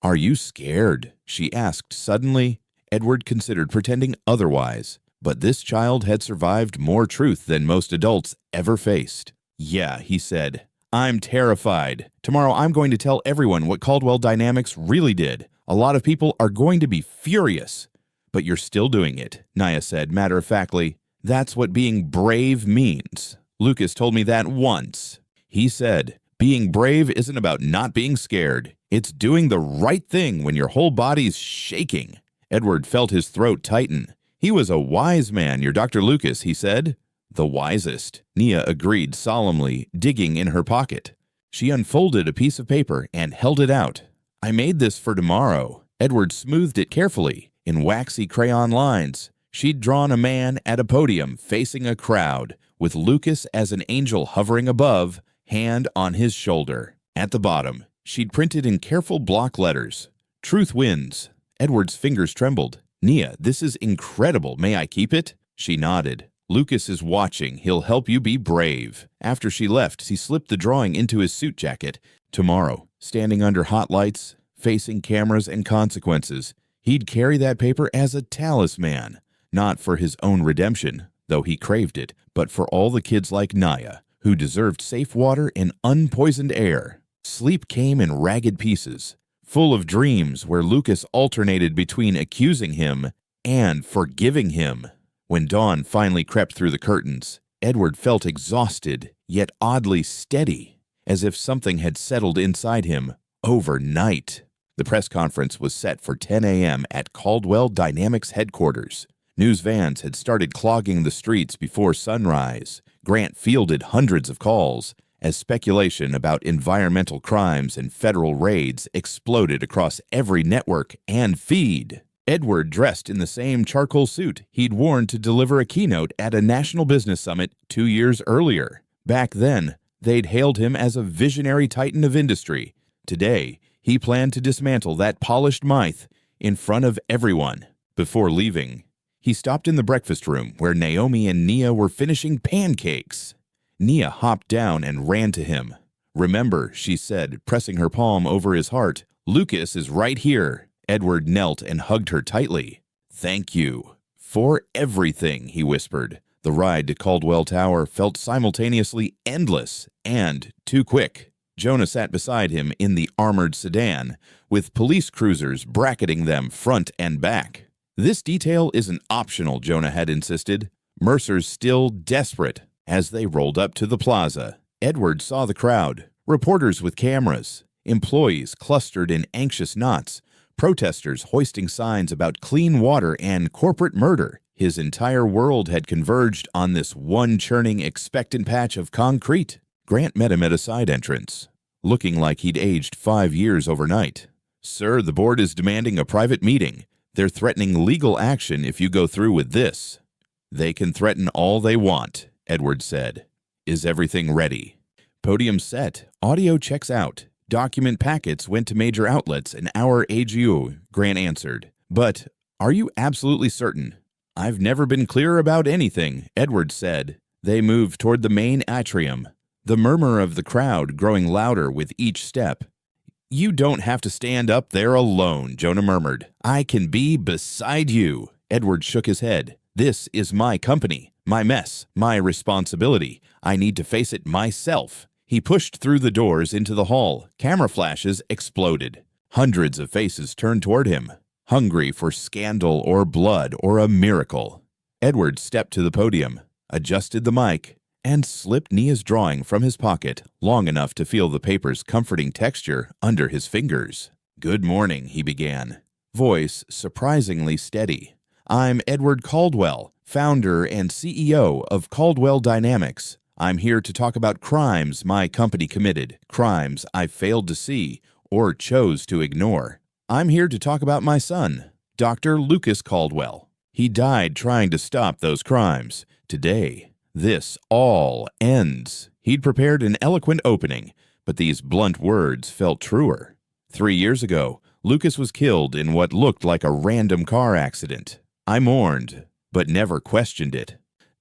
"Are you scared?" she asked suddenly. Edward considered pretending otherwise, but this child had survived more truth than most adults ever faced. "Yeah," he said. "I'm terrified. Tomorrow I'm going to tell everyone what Caldwell Dynamics really did. A lot of people are going to be furious." "But you're still doing it," Naya said matter-of-factly. "That's what being brave means. Lucas told me that once. He said, being brave isn't about not being scared. It's doing the right thing when your whole body's shaking." Edward felt his throat tighten. "He was a wise man, your Dr. Lucas," he said. "The wisest," Nia agreed solemnly, digging in her pocket. She unfolded a piece of paper and held it out. "I made this for tomorrow." Edward smoothed it carefully in waxy crayon lines. She'd drawn a man at a podium facing a crowd, with Lucas as an angel hovering above, hand on his shoulder. At the bottom, she'd printed in careful block letters, "Truth wins." Edward's fingers trembled. "Nia, this is incredible. May I keep it?" She nodded. Lucas is watching. He'll help you be brave. After she left, he slipped the drawing into his suit jacket. Tomorrow, standing under hot lights, facing cameras and consequences, he'd carry that paper as a talisman, not for his own redemption, though he craved it, but for all the kids like Naya, who deserved safe water and unpoisoned air. Sleep came in ragged pieces, full of dreams where Lucas alternated between accusing him and forgiving him. When dawn finally crept through the curtains, Edward felt exhausted, yet oddly steady, as if something had settled inside him overnight. The press conference was set for 10 a.m. at Caldwell Dynamics headquarters. News vans had started clogging the streets before sunrise. Grant fielded hundreds of calls as speculation about environmental crimes and federal raids exploded across every network and feed. Edward dressed in the same charcoal suit he'd worn to deliver a keynote at a national business summit 2 years earlier. Back then, they'd hailed him as a visionary titan of industry. Today, he planned to dismantle that polished myth in front of everyone. Before leaving, he stopped in the breakfast room where Naomi and Nia were finishing pancakes. Nia hopped down and ran to him. "Remember," she said, pressing her palm over his heart, "Lucas is right here." Edward knelt and hugged her tightly. "Thank you for everything," he whispered. The ride to Caldwell Tower felt simultaneously endless and too quick. Jonah sat beside him in the armored sedan, with police cruisers bracketing them front and back. "This detail isn't optional," Jonah had insisted. Mercer's still desperate. As they rolled up to the plaza, Edward saw the crowd, reporters with cameras, employees clustered in anxious knots, protesters hoisting signs about clean water and corporate murder. His entire world had converged on this one churning, expectant patch of concrete. Grant met him at a side entrance, looking like he'd aged 5 years overnight. "Sir, the board is demanding a private meeting. They're threatening legal action if you go through with this." "They can threaten all they want," Edward said. "Is everything ready?" "Podium set. Audio checks out. Document packets went to major outlets an hour ago," Grant answered. "But are you absolutely certain?" "I've never been clear about anything," Edward said. They moved toward the main atrium, the murmur of the crowd growing louder with each step. "You don't have to stand up there alone," Jonah murmured. "I can be beside you." Edward shook his head. "This is my company, my mess, my responsibility. I need to face it myself." He pushed through the doors into the hall. Camera flashes exploded. Hundreds of faces turned toward him, hungry for scandal or blood or a miracle. Edward stepped to the podium, adjusted the mic, and slipped Nia's drawing from his pocket long enough to feel the paper's comforting texture under his fingers. "Good morning," he began, voice surprisingly steady. "I'm Edward Caldwell, founder and CEO of Caldwell Dynamics. I'm here to talk about crimes my company committed, crimes I failed to see or chose to ignore. I'm here to talk about my son, Dr. Lucas Caldwell. He died trying to stop those crimes. Today, this all ends." He'd prepared an eloquent opening, but these blunt words felt truer. 3 years ago, Lucas was killed in what looked like a random car accident. I mourned, but never questioned it.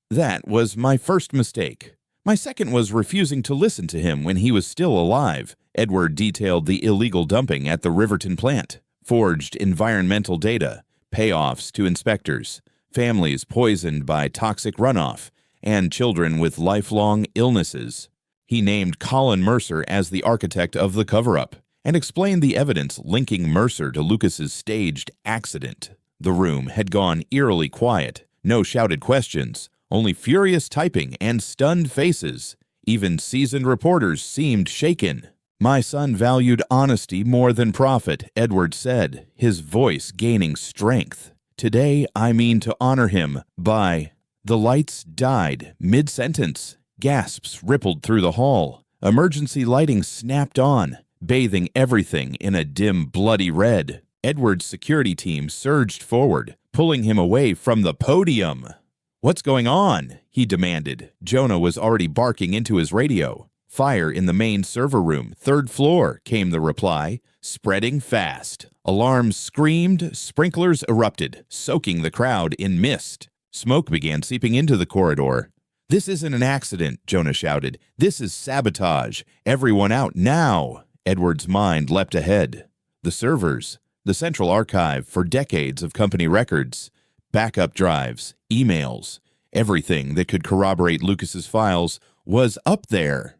That was my first mistake. My second was refusing to listen to him when he was still alive. Edward detailed the illegal dumping at the Riverton plant, forged environmental data, payoffs to inspectors, families poisoned by toxic runoff, and children with lifelong illnesses. He named Colin Mercer as the architect of the cover-up and explained the evidence linking Mercer to Lucas's staged accident. The room had gone eerily quiet, no shouted questions, only furious typing and stunned faces. Even seasoned reporters seemed shaken. "My son valued honesty more than profit," Edward said, his voice gaining strength. "Today, I mean to honor him by—" The lights died mid-sentence. Gasps rippled through the hall. Emergency lighting snapped on, bathing everything in a dim, bloody red. Edward's security team surged forward, pulling him away from the podium. "What's going on?" he demanded. Jonah was already barking into his radio. "Fire in the main server room, 3rd floor," came the reply, spreading fast. Alarms screamed, sprinklers erupted, soaking the crowd in mist. Smoke began seeping into the corridor. "This isn't an accident," Jonah shouted. "This is sabotage. Everyone out now." Edward's mind leapt ahead. The servers, the central archive for decades of company records, backup drives, emails, everything that could corroborate Lucas's files was up there.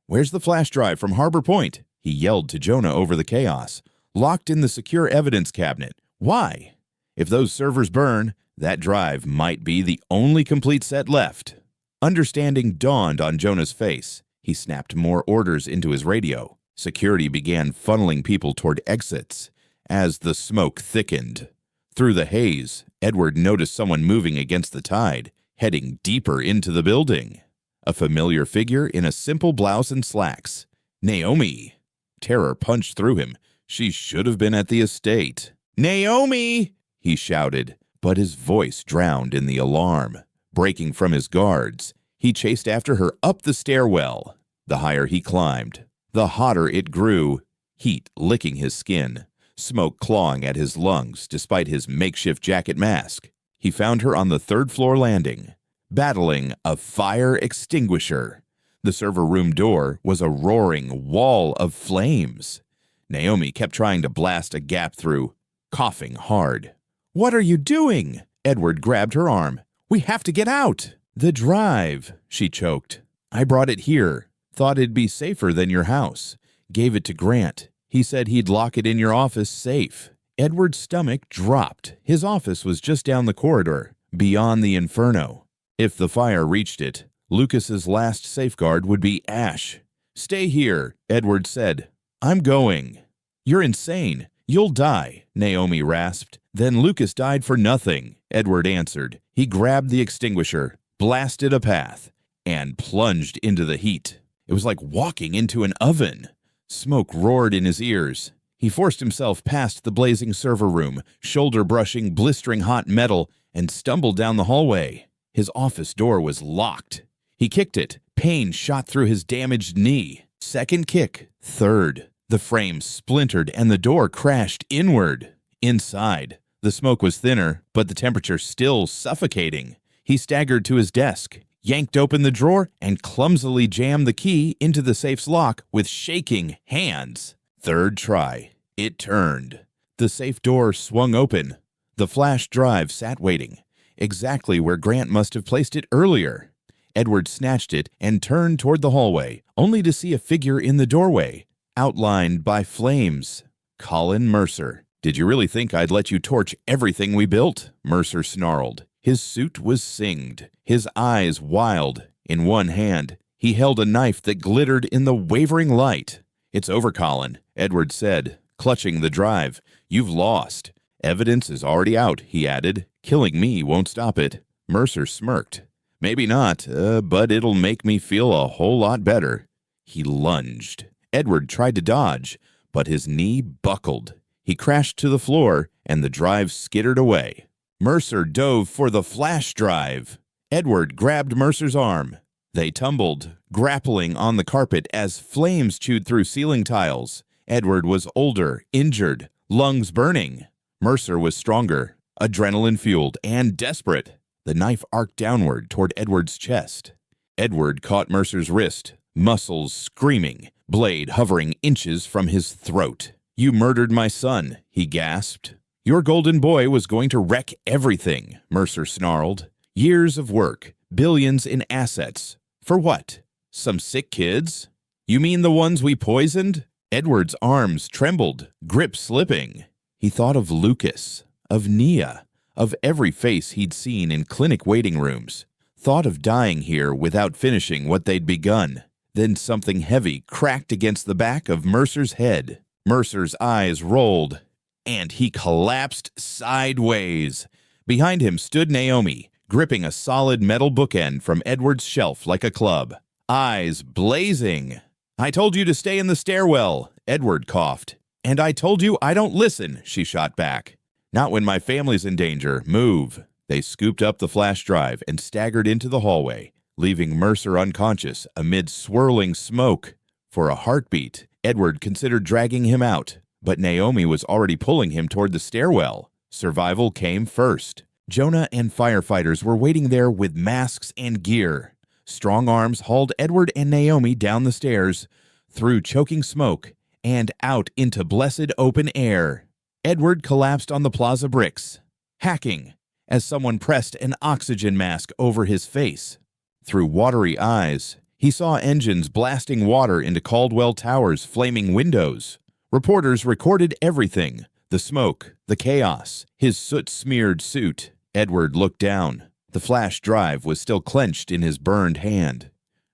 "Where's the flash drive from Harbor Point?" he yelled to Jonah over the chaos. "Locked in the secure evidence cabinet. Why? If those servers burn, that drive might be the only complete set left." Understanding dawned on Jonah's face. He snapped more orders into his radio. Security began funneling people toward exits. As the smoke thickened, through the haze, Edward noticed someone moving against the tide, heading deeper into the building. A familiar figure in a simple blouse and slacks. Naomi. Terror punched through him. She should have been at the estate. "Naomi!" he shouted, but his voice drowned in the alarm. Breaking from his guards, he chased after her up the stairwell. The higher he climbed, the hotter it grew, heat licking his skin, smoke clawing at his lungs despite his makeshift jacket mask. He found her on the third-floor landing, battling a fire extinguisher. The server room door was a roaring wall of flames. Naomi kept trying to blast a gap through, coughing hard. "What are you doing?" Edward grabbed her arm. "We have to get out." "The drive," she choked. "I brought it here. Thought it'd be safer than your house. Gave it to Grant. He said he'd lock it in your office safe." Edward's stomach dropped. His office was just down the corridor, beyond the inferno. If the fire reached it, Lucas's last safeguard would be ash. "Stay here," Edward said. "I'm going." "You're insane. You'll die," Naomi rasped. "Then Lucas died for nothing," Edward answered. He grabbed the extinguisher, blasted a path, and plunged into the heat. It was like walking into an oven. Smoke roared in his ears. He forced himself past the blazing server room, shoulder-brushing blistering hot metal, and stumbled down the hallway. His office door was locked. He kicked it. Pain shot through his damaged knee. Second kick. Third. The frame splintered and the door crashed inward. Inside, the smoke was thinner, but the temperature still suffocating. He staggered to his desk, yanked open the drawer, and clumsily jammed the key into the safe's lock with shaking hands. Third try. It turned. The safe door swung open. The flash drive sat waiting, exactly where Grant must have placed it earlier. Edward snatched it and turned toward the hallway, only to see a figure in the doorway, outlined by flames. Colin Mercer. "Did you really think I'd let you torch everything we built?" Mercer snarled. His suit was singed, his eyes wild. In one hand, he held a knife that glittered in the wavering light. "It's over, Colin," Edward said, clutching the drive. "You've lost. Evidence is already out," he added. "Killing me won't stop it." Mercer smirked. "Maybe not, but it'll make me feel a whole lot better." He lunged. Edward tried to dodge, but his knee buckled. He crashed to the floor, and the drive skittered away. Mercer dove for the flash drive. Edward grabbed Mercer's arm. They tumbled, grappling on the carpet as flames chewed through ceiling tiles. Edward was older, injured, lungs burning. Mercer was stronger, adrenaline-fueled, and desperate. The knife arced downward toward Edward's chest. Edward caught Mercer's wrist, muscles screaming, blade hovering inches from his throat. "You murdered my son," he gasped. "Your golden boy was going to wreck everything," Mercer snarled. "Years of work, billions in assets. For what? Some sick kids? You mean the ones we poisoned?" Edward's arms trembled, grip slipping. He thought of Lucas, of Nia, of every face he'd seen in clinic waiting rooms. Thought of dying here without finishing what they'd begun. Then something heavy cracked against the back of Mercer's head. Mercer's eyes rolled, and he collapsed sideways. Behind him stood Naomi, gripping a solid metal bookend from Edward's shelf like a club. Eyes blazing. "I told you to stay in the stairwell," Edward coughed. "And I told you I don't listen," she shot back. "Not when my family's in danger. Move." They scooped up the flash drive and staggered into the hallway, leaving Mercer unconscious amid swirling smoke. For a heartbeat, Edward considered dragging him out, but Naomi was already pulling him toward the stairwell. Survival came first. Jonah and firefighters were waiting there with masks and gear. Strong arms hauled Edward and Naomi down the stairs, through choking smoke, and out into blessed open air. Edward collapsed on the plaza bricks, hacking, as someone pressed an oxygen mask over his face. Through watery eyes, he saw engines blasting water into Caldwell Tower's flaming windows. Reporters recorded everything: the smoke, the chaos, his soot-smeared suit. Edward looked down. The flash drive was still clenched in his burned hand.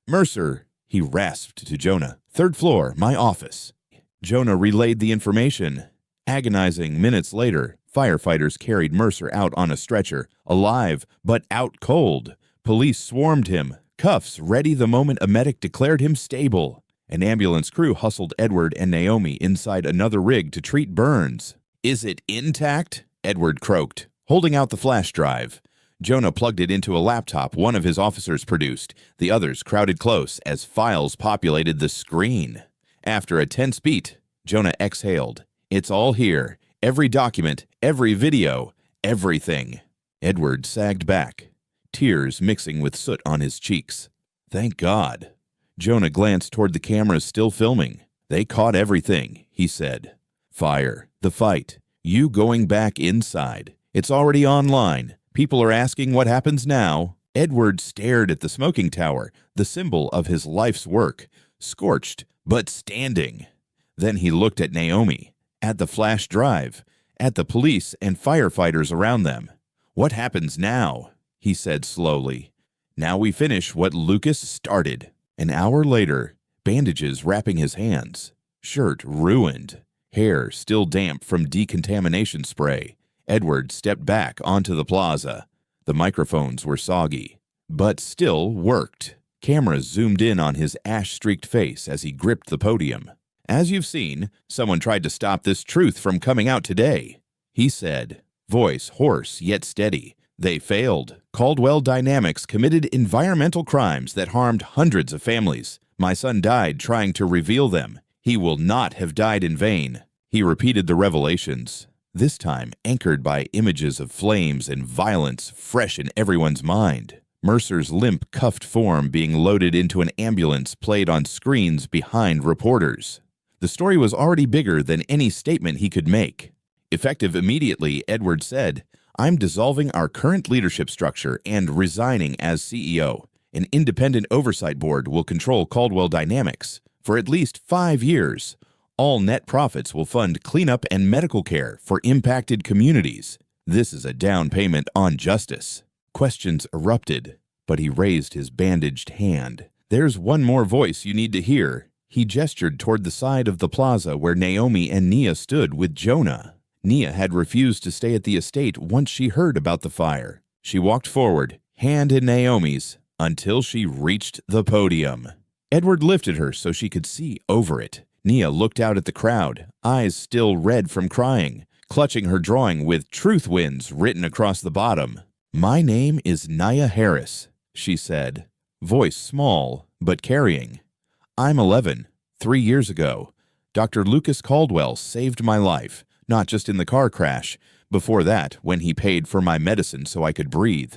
"Mercer," he rasped to Jonah. "Third floor, my office." Jonah relayed the information. Agonizing minutes later, firefighters carried Mercer out on a stretcher, alive but out cold. Police swarmed him, cuffs ready the moment a medic declared him stable. An ambulance crew hustled Edward and Naomi inside another rig to treat burns. "Is it intact?" Edward croaked, holding out the flash drive. Jonah plugged it into a laptop one of his officers produced. The others crowded close as files populated the screen. After a tense beat, Jonah exhaled. "It's all here. Every document, every video, everything." Edward sagged back, tears mixing with soot on his cheeks. "Thank God." Jonah glanced toward the cameras still filming. "They caught everything," he said. "Fire, the fight, you going back inside. It's already online. People are asking what happens now." Edward stared at the smoking tower, the symbol of his life's work, scorched but standing. Then he looked at Naomi, at the flash drive, at the police and firefighters around them. "What happens now?" he said slowly. "Now we finish what Lucas started." An hour later, bandages wrapping his hands, shirt ruined, hair still damp from decontamination spray, Edward stepped back onto the plaza. The microphones were soggy, but still worked. Cameras zoomed in on his ash-streaked face as he gripped the podium. "As you've seen, someone tried to stop this truth from coming out today," he said, voice hoarse yet steady. "They failed. Caldwell Dynamics committed environmental crimes that harmed hundreds of families. My son died trying to reveal them. He will not have died in vain." He repeated the revelations, this time anchored by images of flames and violence fresh in everyone's mind. Mercer's limp, cuffed form being loaded into an ambulance played on screens behind reporters. The story was already bigger than any statement he could make. Effective immediately, Edward said, "I'm dissolving our current leadership structure and resigning as CEO. An independent oversight board will control Caldwell Dynamics for at least 5 years. All net profits will fund cleanup and medical care for impacted communities. This is a down payment on justice." Questions erupted, but he raised his bandaged hand. "There's one more voice you need to hear." He gestured toward the side of the plaza where Naomi and Nia stood with Jonah. Nia had refused to stay at the estate once she heard about the fire. She walked forward, hand in Naomi's, until she reached the podium. Edward lifted her so she could see over it. Nia looked out at the crowd, eyes still red from crying, clutching her drawing with "Truth Wins" written across the bottom. "My name is Nia Harris," she said, voice small but carrying. "I'm 11. 3 years ago, Dr. Lucas Caldwell saved my life, not just in the car crash. Before that, when he paid for my medicine so I could breathe.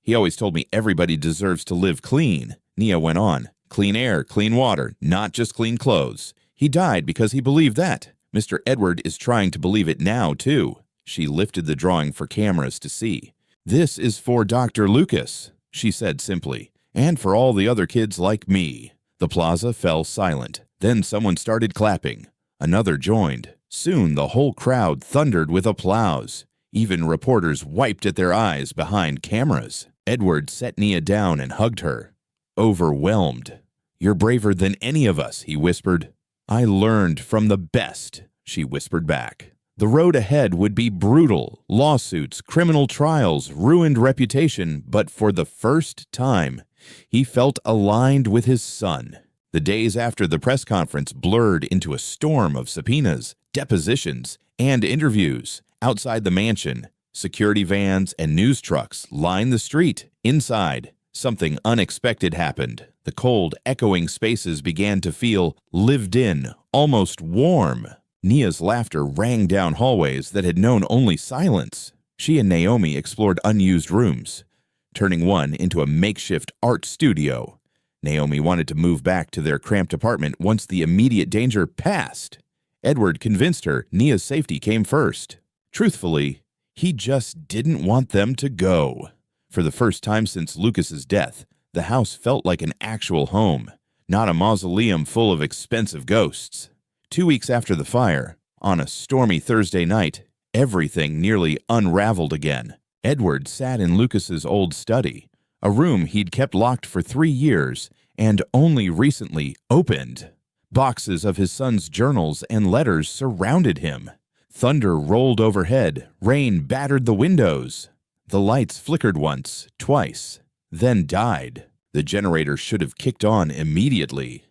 He always told me everybody deserves to live clean," Nia went on. "Clean air, clean water, not just clean clothes. He died because he believed that. Mr. Edward is trying to believe it now, too." She lifted the drawing for cameras to see. "This is for Dr. Lucas," she said simply, "and for all the other kids like me." The plaza fell silent. Then someone started clapping. Another joined. Soon the whole crowd thundered with applause. Even reporters wiped at their eyes behind cameras. Edward set Nia down and hugged her. Overwhelmed. "You're braver than any of us," he whispered. "I learned from the best," she whispered back. The road ahead would be brutal. Lawsuits, criminal trials, ruined reputation, but for the first time, he felt aligned with his son. The days after the press conference blurred into a storm of subpoenas, depositions, and interviews. Outside the mansion, security vans and news trucks lined the street. Inside, something unexpected happened. The cold, echoing spaces began to feel lived in, almost warm. Nia's laughter rang down hallways that had known only silence. She and Naomi explored unused rooms, turning one into a makeshift art studio. Naomi wanted to move back to their cramped apartment once the immediate danger passed. Edward convinced her Nia's safety came first. Truthfully, he just didn't want them to go. For the first time since Lucas's death, the house felt like an actual home, not a mausoleum full of expensive ghosts. 2 weeks after the fire, on a stormy Thursday night, everything nearly unraveled again. Edward sat in Lucas's old study, a room he'd kept locked for 3 years and only recently opened. Boxes of his son's journals and letters surrounded him. Thunder rolled overhead, rain battered the windows. The lights flickered once, twice, then died. The generator should have kicked on immediately.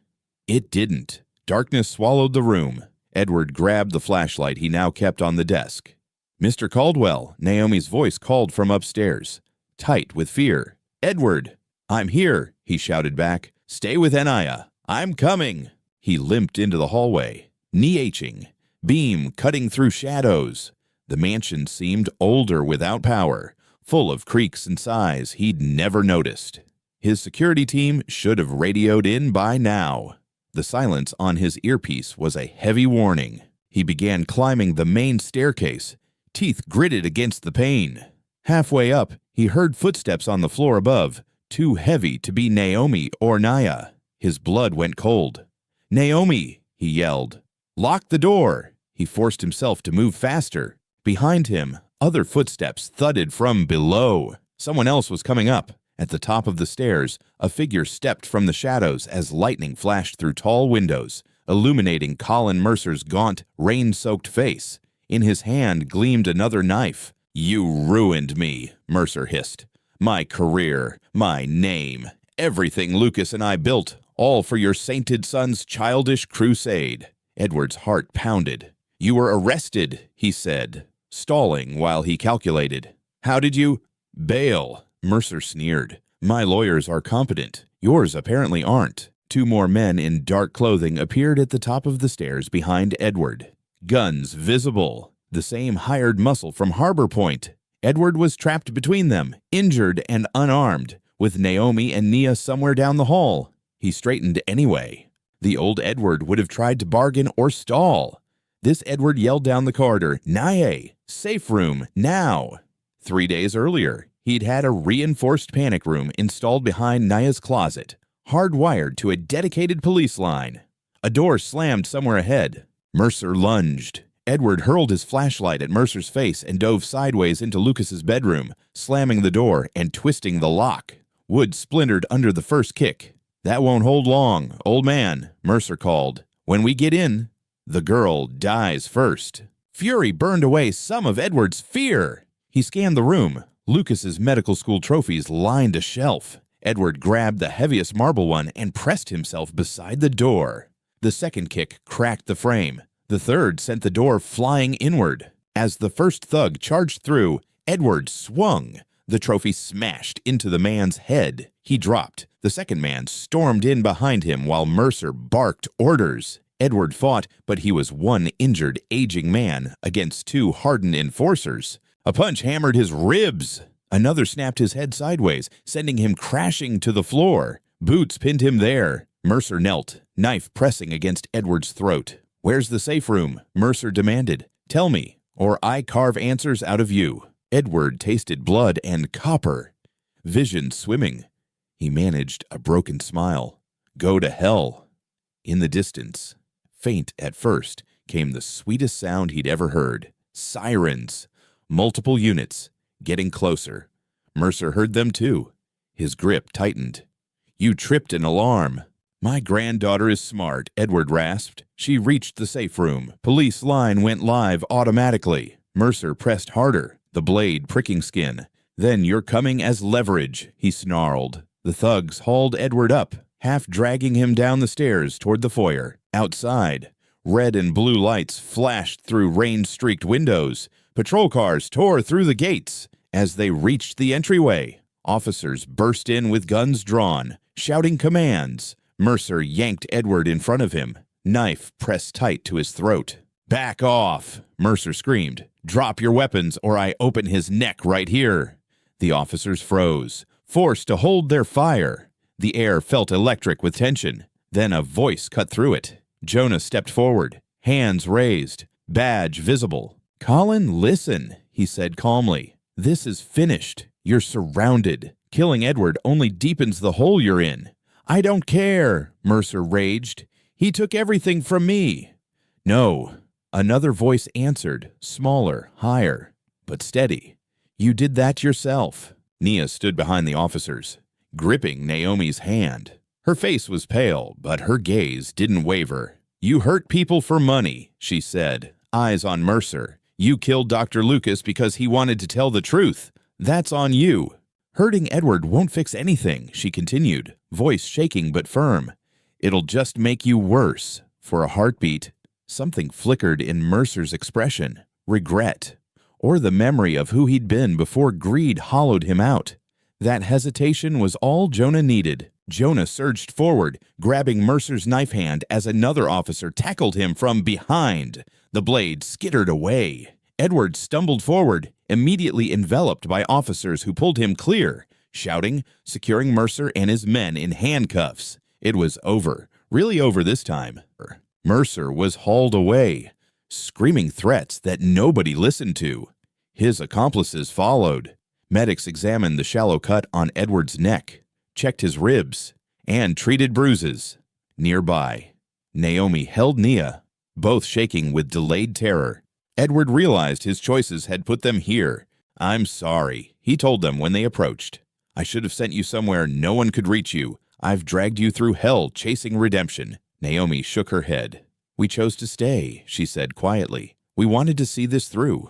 It didn't. Darkness swallowed the room. Edward grabbed the flashlight he now kept on the desk. "Mr. Caldwell," Naomi's voice called from upstairs, tight with fear. "Edward!" "I'm here," he shouted back. "Stay with Nia. I'm coming." He limped into the hallway, knee-aching, beam cutting through shadows. The mansion seemed older without power, full of creaks and sighs he'd never noticed. His security team should have radioed in by now. The silence on his earpiece was a heavy warning. He began climbing the main staircase, teeth gritted against the pane. Halfway up, he heard footsteps on the floor above, too heavy to be Naomi or Nia. His blood went cold. "Naomi!" he yelled. "Lock the door!" He forced himself to move faster. Behind him, other footsteps thudded from below. Someone else was coming up. At the top of the stairs, a figure stepped from the shadows as lightning flashed through tall windows, illuminating Colin Mercer's gaunt, rain-soaked face. In his hand gleamed another knife. "You ruined me," Mercer hissed. "My career, my name, everything Lucas and I built, all for your sainted son's childish crusade." Edward's heart pounded. "You were arrested," he said, stalling while he calculated. "How did you—" "Bail," Mercer sneered. "My lawyers are competent. Yours apparently aren't." 2 more men in dark clothing appeared at the top of the stairs behind Edward. Guns visible. The same hired muscle from Harbor Point. Edward was trapped between them, injured and unarmed, with Naomi and Nia somewhere down the hall. He straightened anyway. The old Edward would have tried to bargain or stall. This Edward yelled down the corridor, "Nia! Safe room, now!" 3 days earlier, he'd had a reinforced panic room installed behind Nia's closet, hardwired to a dedicated police line. A door slammed somewhere ahead. Mercer lunged. Edward hurled his flashlight at Mercer's face and dove sideways into Lucas's bedroom, slamming the door and twisting the lock. Wood splintered under the first kick. "That won't hold long, old man," Mercer called. "When we get in, the girl dies first." Fury burned away some of Edward's fear. He scanned the room. Lucas's medical school trophies lined a shelf. Edward grabbed the heaviest marble one and pressed himself beside the door. The second kick cracked the frame. The third sent the door flying inward. As the first thug charged through, Edward swung. The trophy smashed into the man's head. He dropped. The second man stormed in behind him while Mercer barked orders. Edward fought, but he was one injured, aging man against 2 hardened enforcers. A punch hammered his ribs. Another snapped his head sideways, sending him crashing to the floor. Boots pinned him there. Mercer knelt, knife pressing against Edward's throat. "Where's the safe room?" Mercer demanded. "Tell me, or I carve answers out of you." Edward tasted blood and copper. Vision swimming. He managed a broken smile. "Go to hell." In the distance, faint at first, came the sweetest sound he'd ever heard. Sirens. Multiple units. Getting closer. Mercer heard them too. His grip tightened. "You tripped an alarm." "My granddaughter is smart," Edward rasped. She reached the safe room. Police line went live automatically. Mercer pressed harder, the blade pricking skin. "Then you're coming as leverage," he snarled. The thugs hauled Edward up, half dragging him down the stairs toward the foyer. Outside, red and blue lights flashed through rain-streaked windows. Patrol cars tore through the gates. As they reached the entryway, officers burst in with guns drawn, shouting commands. Mercer yanked Edward in front of him, knife pressed tight to his throat. "Back off," Mercer screamed. "Drop your weapons or I open his neck right here." The officers froze, forced to hold their fire. The air felt electric with tension. Then a voice cut through it. Jonah stepped forward, hands raised, badge visible. "Colin, listen," he said calmly. "This is finished. You're surrounded. Killing Edward only deepens the hole you're in." "I don't care," Mercer raged. "He took everything from me." "No," another voice answered, smaller, higher, but steady. "You did that yourself." Nia stood behind the officers, gripping Naomi's hand. Her face was pale, but her gaze didn't waver. "You hurt people for money," she said, eyes on Mercer. "You killed Dr. Lucas because he wanted to tell the truth. That's on you." "Hurting Edward won't fix anything," she continued, voice shaking but firm. "It'll just make you worse." For a heartbeat, something flickered in Mercer's expression. Regret, or the memory of who he'd been before greed hollowed him out. That hesitation was all Jonah needed. Jonah surged forward, grabbing Mercer's knife hand as another officer tackled him from behind. The blade skittered away. Edward stumbled forward, immediately enveloped by officers who pulled him clear, shouting, securing Mercer and his men in handcuffs. It was over, really over this time. Mercer was hauled away, screaming threats that nobody listened to. His accomplices followed. Medics examined the shallow cut on Edward's neck, checked his ribs, and treated bruises. Nearby, Naomi held Nia, both shaking with delayed terror. Edward realized his choices had put them here. "I'm sorry," he told them when they approached. "I should have sent you somewhere no one could reach you. I've dragged you through hell chasing redemption." Naomi shook her head. "We chose to stay," she said quietly. "We wanted to see this through."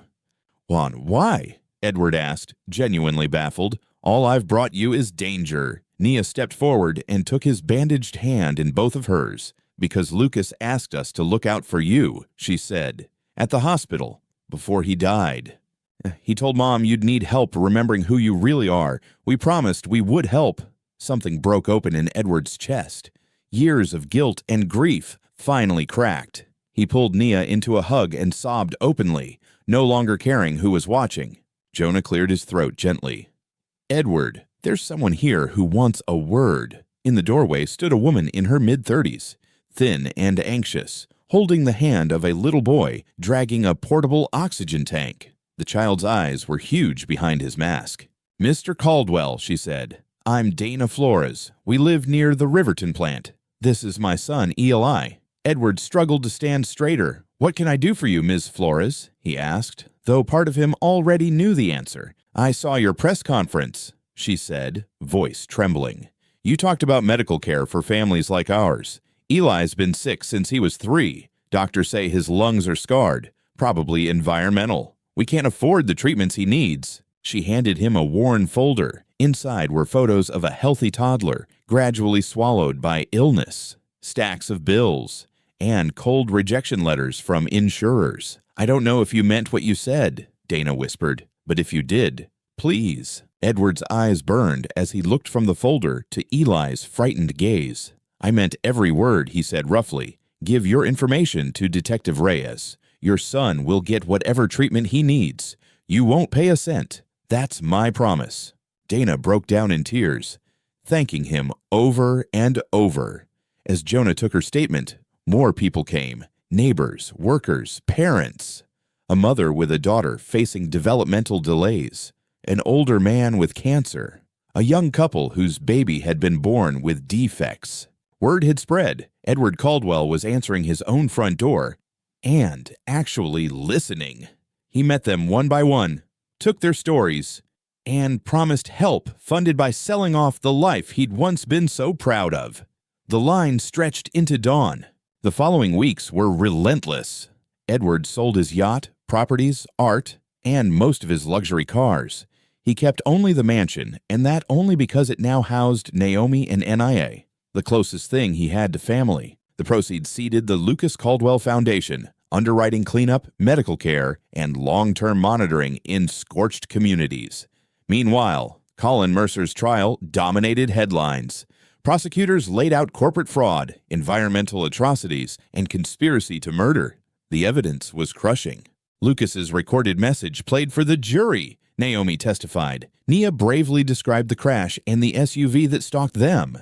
"Juan, why?" Edward asked, genuinely baffled. "All I've brought you is danger." Nia stepped forward and took his bandaged hand in both of hers. "Because Lucas asked us to look out for you," she said. "At the hospital, before he died. He told Mom you'd need help remembering who you really are. We promised we would help." Something broke open in Edward's chest. Years of guilt and grief finally cracked. He pulled Nia into a hug and sobbed openly, no longer caring who was watching. Jonah cleared his throat gently. "Edward, there's someone here who wants a word." In the doorway stood a woman in her mid-30s, thin and anxious, holding the hand of a little boy dragging a portable oxygen tank. The child's eyes were huge behind his mask. "Mr. Caldwell," she said, "I'm Dana Flores. We live near the Riverton plant. This is my son, Eli." Edward struggled to stand straighter. "What can I do for you, Ms. Flores?" he asked, though part of him already knew the answer. "I saw your press conference," she said, voice trembling. "You talked about medical care for families like ours. Eli's been sick since he was 3. Doctors say his lungs are scarred, probably environmental. We can't afford the treatments he needs." She handed him a worn folder. Inside were photos of a healthy toddler, gradually swallowed by illness, stacks of bills, and cold rejection letters from insurers. "I don't know if you meant what you said," Dana whispered, "but if you did, please." Edward's eyes burned as he looked from the folder to Eli's frightened gaze. "I meant every word," he said roughly. "Give your information to Detective Reyes. Your son will get whatever treatment he needs. You won't pay a cent. That's my promise." Dana broke down in tears, thanking him over and over. As Jonah took her statement, more people came. Neighbors, workers, parents. A mother with a daughter facing developmental delays. An older man with cancer. A young couple whose baby had been born with defects. Word had spread. Edward Caldwell was answering his own front door and actually listening. He met them one by one, took their stories, and promised help funded by selling off the life he'd once been so proud of. The line stretched into dawn. The following weeks were relentless. Edward sold his yacht, properties, art, and most of his luxury cars. He kept only the mansion, and that only because it now housed Naomi and NIA, the closest thing he had to family. The proceeds seeded the Lucas Caldwell Foundation, underwriting cleanup, medical care, and long-term monitoring in scorched communities. Meanwhile, Colin Mercer's trial dominated headlines. Prosecutors laid out corporate fraud, environmental atrocities, and conspiracy to murder. The evidence was crushing. Lucas's recorded message played for the jury, Naomi testified. Nia bravely described the crash and the SUV that stalked them.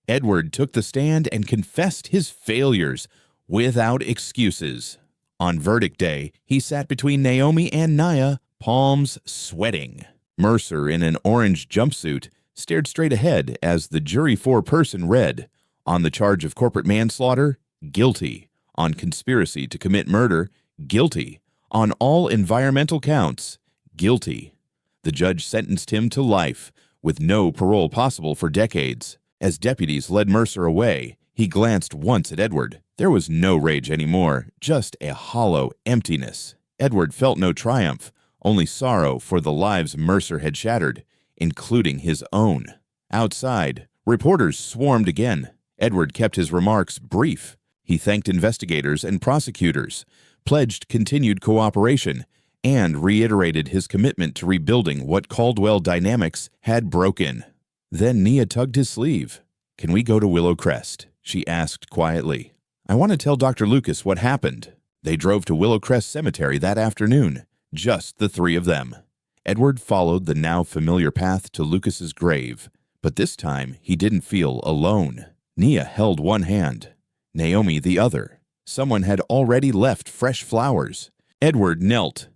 Edward took the stand and confessed his failures without excuses. On verdict day, he sat between Naomi and Nia, palms sweating. Mercer, in an orange jumpsuit, stared straight ahead as the jury four-person read, on the charge of corporate manslaughter, guilty. On conspiracy to commit murder, guilty. On all environmental counts, guilty. The judge sentenced him to life, with no parole possible for decades. As deputies led Mercer away, he glanced once at Edward. There was no rage anymore, just a hollow emptiness. Edward felt no triumph, only sorrow for the lives Mercer had shattered, including his own. Outside, reporters swarmed again. Edward kept his remarks brief. He thanked investigators and prosecutors, pledged continued cooperation, and reiterated his commitment to rebuilding what Caldwell Dynamics had broken. Then Nia tugged his sleeve. "Can we go to Willow Crest?" she asked quietly. "I want to tell Dr. Lucas what happened." They drove to Willow Crest Cemetery that afternoon, just the three of them. Edward followed the now familiar path to Lucas's grave, but this time he didn't feel alone. Nia held one hand, Naomi the other. Someone had already left fresh flowers. Edward knelt,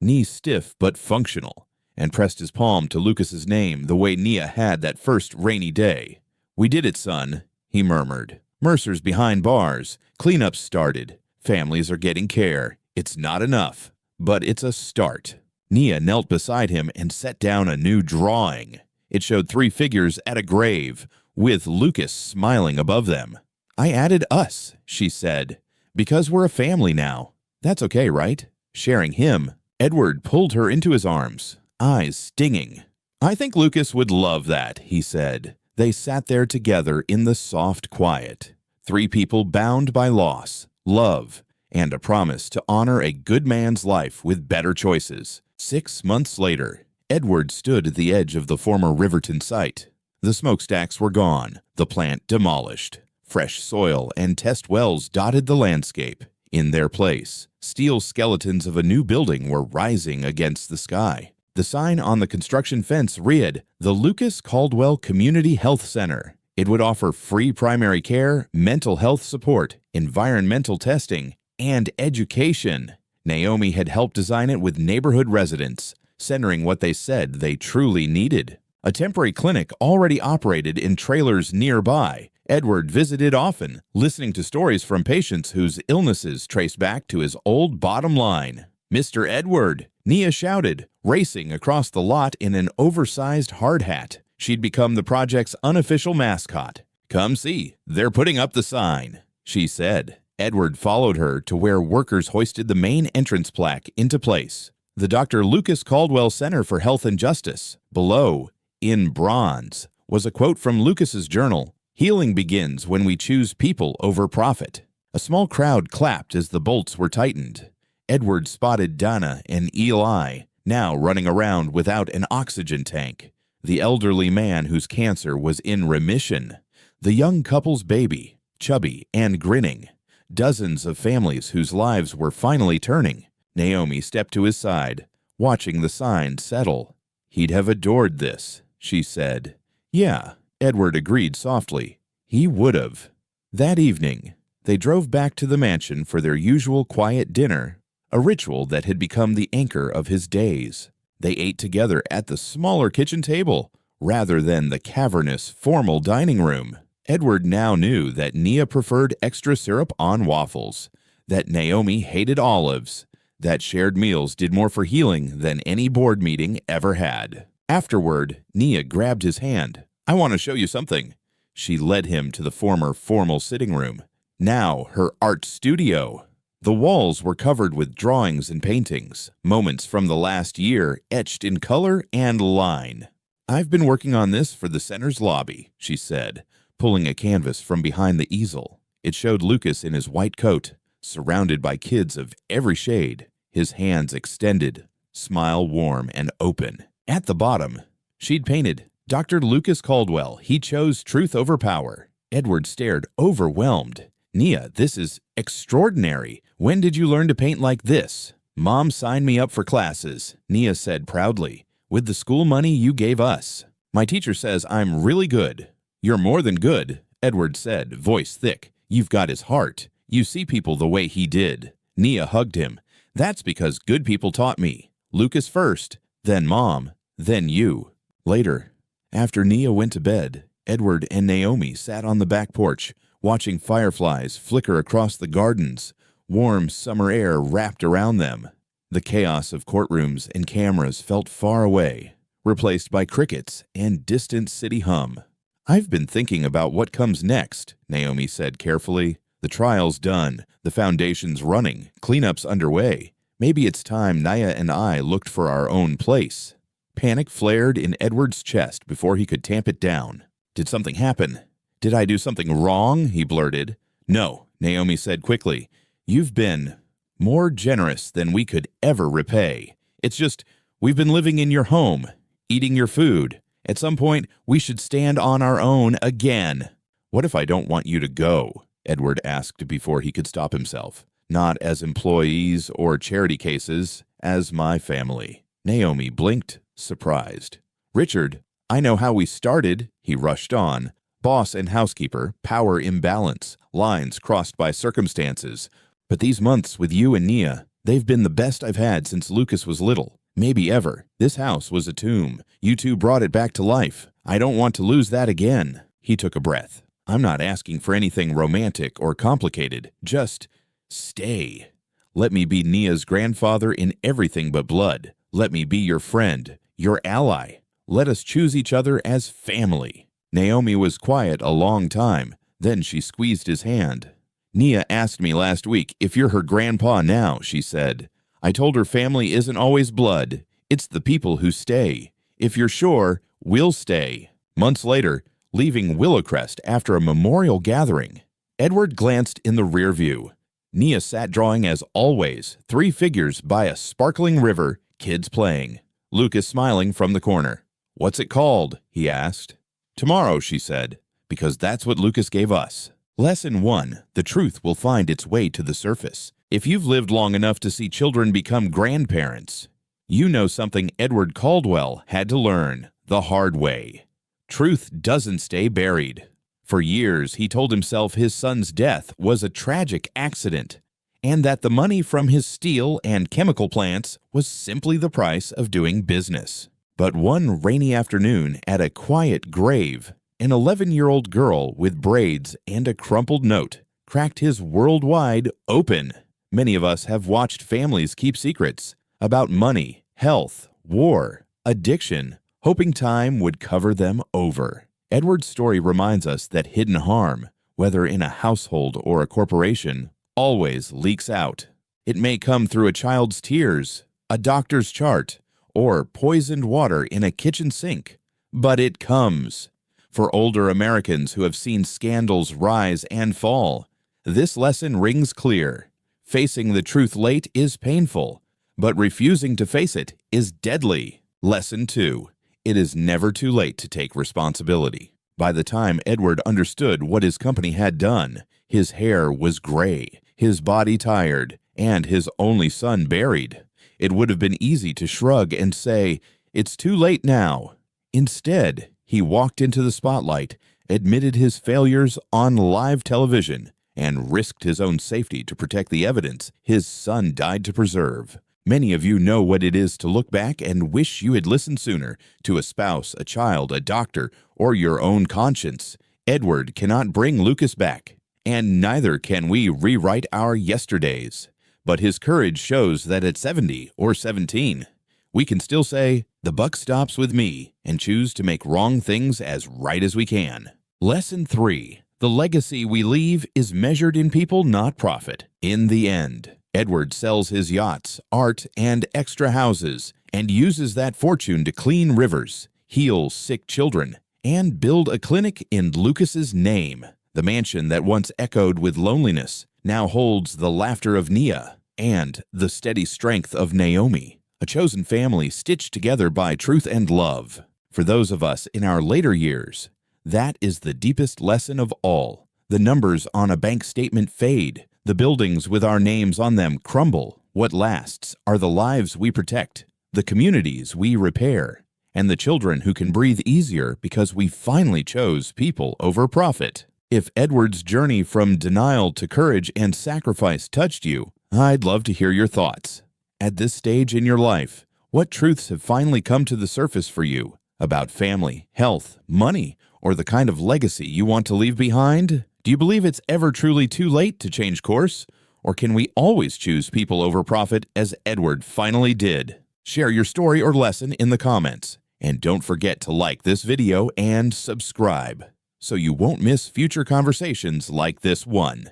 knee stiff but functional, and pressed his palm to Lucas's name the way Nia had that first rainy day. "We did it, son," he murmured. "Mercer's behind bars. Cleanup's started. Families are getting care. It's not enough, but it's a start." Nia knelt beside him and set down a new drawing. It showed three figures at a grave, with Lucas smiling above them. "I added us," she said, "because we're a family now. That's okay, right? Sharing him." Edward pulled her into his arms, eyes stinging. "I think Lucas would love that," he said. They sat there together in the soft quiet. Three people bound by loss, love, and a promise to honor a good man's life with better choices. 6 months later, Edward stood at the edge of the former Riverton site. The smokestacks were gone, the plant demolished. Fresh soil and test wells dotted the landscape. In their place, steel skeletons of a new building were rising against the sky. The sign on the construction fence read, "The Lucas Caldwell Community Health Center." It would offer free primary care, mental health support, environmental testing, and education. Naomi had helped design it with neighborhood residents, centering what they said they truly needed. A temporary clinic already operated in trailers nearby. Edward visited often, listening to stories from patients whose illnesses traced back to his old bottom line. "Mr. Edward!" Nia shouted, racing across the lot in an oversized hard hat. She'd become the project's unofficial mascot. "Come see, they're putting up the sign," she said. Edward followed her to where workers hoisted the main entrance plaque into place. The Dr. Lucas Caldwell Center for Health and Justice. Below, in bronze, was a quote from Lucas's journal. "Healing begins when we choose people over profit." A small crowd clapped as the bolts were tightened. Edward spotted Donna and Eli, now running around without an oxygen tank. The elderly man whose cancer was in remission. The young couple's baby, chubby and grinning. Dozens of families whose lives were finally turning. Naomi stepped to his side, watching the sign settle. "He'd have adored this," she said. "Yeah," Edward agreed softly. "He would have." That evening, they drove back to the mansion for their usual quiet dinner, a ritual that had become the anchor of his days. They ate together at the smaller kitchen table, rather than the cavernous, formal dining room. Edward now knew that Nia preferred extra syrup on waffles, that Naomi hated olives, that shared meals did more for healing than any board meeting ever had. Afterward, Nia grabbed his hand. "I want to show you something." She led him to the former formal sitting room, now her art studio. The walls were covered with drawings and paintings, moments from the last year etched in color and line. "I've been working on this for the center's lobby," she said, pulling a canvas from behind the easel. It showed Lucas in his white coat, surrounded by kids of every shade, his hands extended, smile warm and open. At the bottom, she'd painted, "Dr. Lucas Caldwell, he chose truth over power." Edward stared, overwhelmed. Nia, this is extraordinary. When did you learn to paint like this? Mom signed me up for classes, Nia said proudly, with the school money you gave us. My teacher says I'm really good. You're more than good, Edward said, voice thick. You've got his heart. You see people the way he did. Nia hugged him. That's because good people taught me. Lucas first, then Mom, then you. Later, after Nia went to bed, Edward and Naomi sat on the back porch, watching fireflies flicker across the gardens. Warm summer air wrapped around them. The chaos of courtrooms and cameras felt far away, replaced by crickets and distant city hum. I've been thinking about what comes next, Naomi said carefully. The trial's done, the foundation's running, cleanup's underway. Maybe it's time Nia and I looked for our own place. Panic flared in Edward's chest before he could tamp it down. Did something happen? Did I do something wrong? He blurted. No, Naomi said quickly. You've been more generous than we could ever repay. It's just, we've been living in your home, eating your food. At some point, we should stand on our own again. What if I don't want you to go? Edward asked before he could stop himself. Not as employees or charity cases, as my family. Naomi blinked, surprised. Richard, I know how we started, he rushed on. Boss and housekeeper, power imbalance, lines crossed by circumstances. But these months with you and Nia, they've been the best I've had since Lucas was little. Maybe ever. This house was a tomb. You two brought it back to life. I don't want to lose that again. He took a breath. I'm not asking for anything romantic or complicated. Just stay. Let me be Nia's grandfather in everything but blood. Let me be your friend, your ally. Let us choose each other as family. Naomi was quiet a long time. Then she squeezed his hand. Nia asked me last week if you're her grandpa now, she said. I told her family isn't always blood. It's the people who stay. If you're sure, we'll stay. Months later, leaving Willowcrest after a memorial gathering, Edward glanced in the rear view. Nia sat drawing as always, 3 figures by a sparkling river, kids playing. Lucas smiling from the corner. What's it called? He asked. Tomorrow, she said, because that's what Lucas gave us. Lesson 1. The truth will find its way to the surface. If you've lived long enough to see children become grandparents, you know something Edward Caldwell had to learn the hard way. Truth doesn't stay buried. For years, he told himself his son's death was a tragic accident, and that the money from his steel and chemical plants was simply the price of doing business. But one rainy afternoon at a quiet grave, an 11-year-old girl with braids and a crumpled note cracked his world wide open. Many of us have watched families keep secrets about money, health, war, addiction, hoping time would cover them over. Edward's story reminds us that hidden harm, whether in a household or a corporation, always leaks out. It may come through a child's tears, a doctor's chart, or poisoned water in a kitchen sink, but it comes. For older Americans who have seen scandals rise and fall, this lesson rings clear. Facing the truth late is painful, but refusing to face it is deadly. Lesson 2. It is never too late to take responsibility. By the time Edward understood what his company had done, his hair was gray, his body tired, and his only son buried. It would have been easy to shrug and say, "It's too late now." Instead, he walked into the spotlight, admitted his failures on live television, and risked his own safety to protect the evidence his son died to preserve. Many of you know what it is to look back and wish you had listened sooner to a spouse, a child, a doctor, or your own conscience. Edward cannot bring Lucas back, and neither can we rewrite our yesterdays. But his courage shows that at 70 or 17, we can still say, "The buck stops with me," and choose to make wrong things as right as we can. Lesson 3. The legacy we leave is measured in people, not profit. In the end, Edward sells his yachts, art, and extra houses, and uses that fortune to clean rivers, heal sick children, and build a clinic in Lucas's name. The mansion that once echoed with loneliness now holds the laughter of Nia and the steady strength of Naomi, a chosen family stitched together by truth and love. For those of us in our later years, that is the deepest lesson of all. The numbers on a bank statement fade. The buildings with our names on them crumble. What lasts are the lives we protect, the communities we repair, and the children who can breathe easier because we finally chose people over profit. If Edward's journey from denial to courage and sacrifice touched you, I'd love to hear your thoughts. At this stage in your life, what truths have finally come to the surface for you about family, health, money, or the kind of legacy you want to leave behind? Do you believe it's ever truly too late to change course? Or can we always choose people over profit as Edward finally did? Share your story or lesson in the comments. And don't forget to like this video and subscribe so you won't miss future conversations like this one.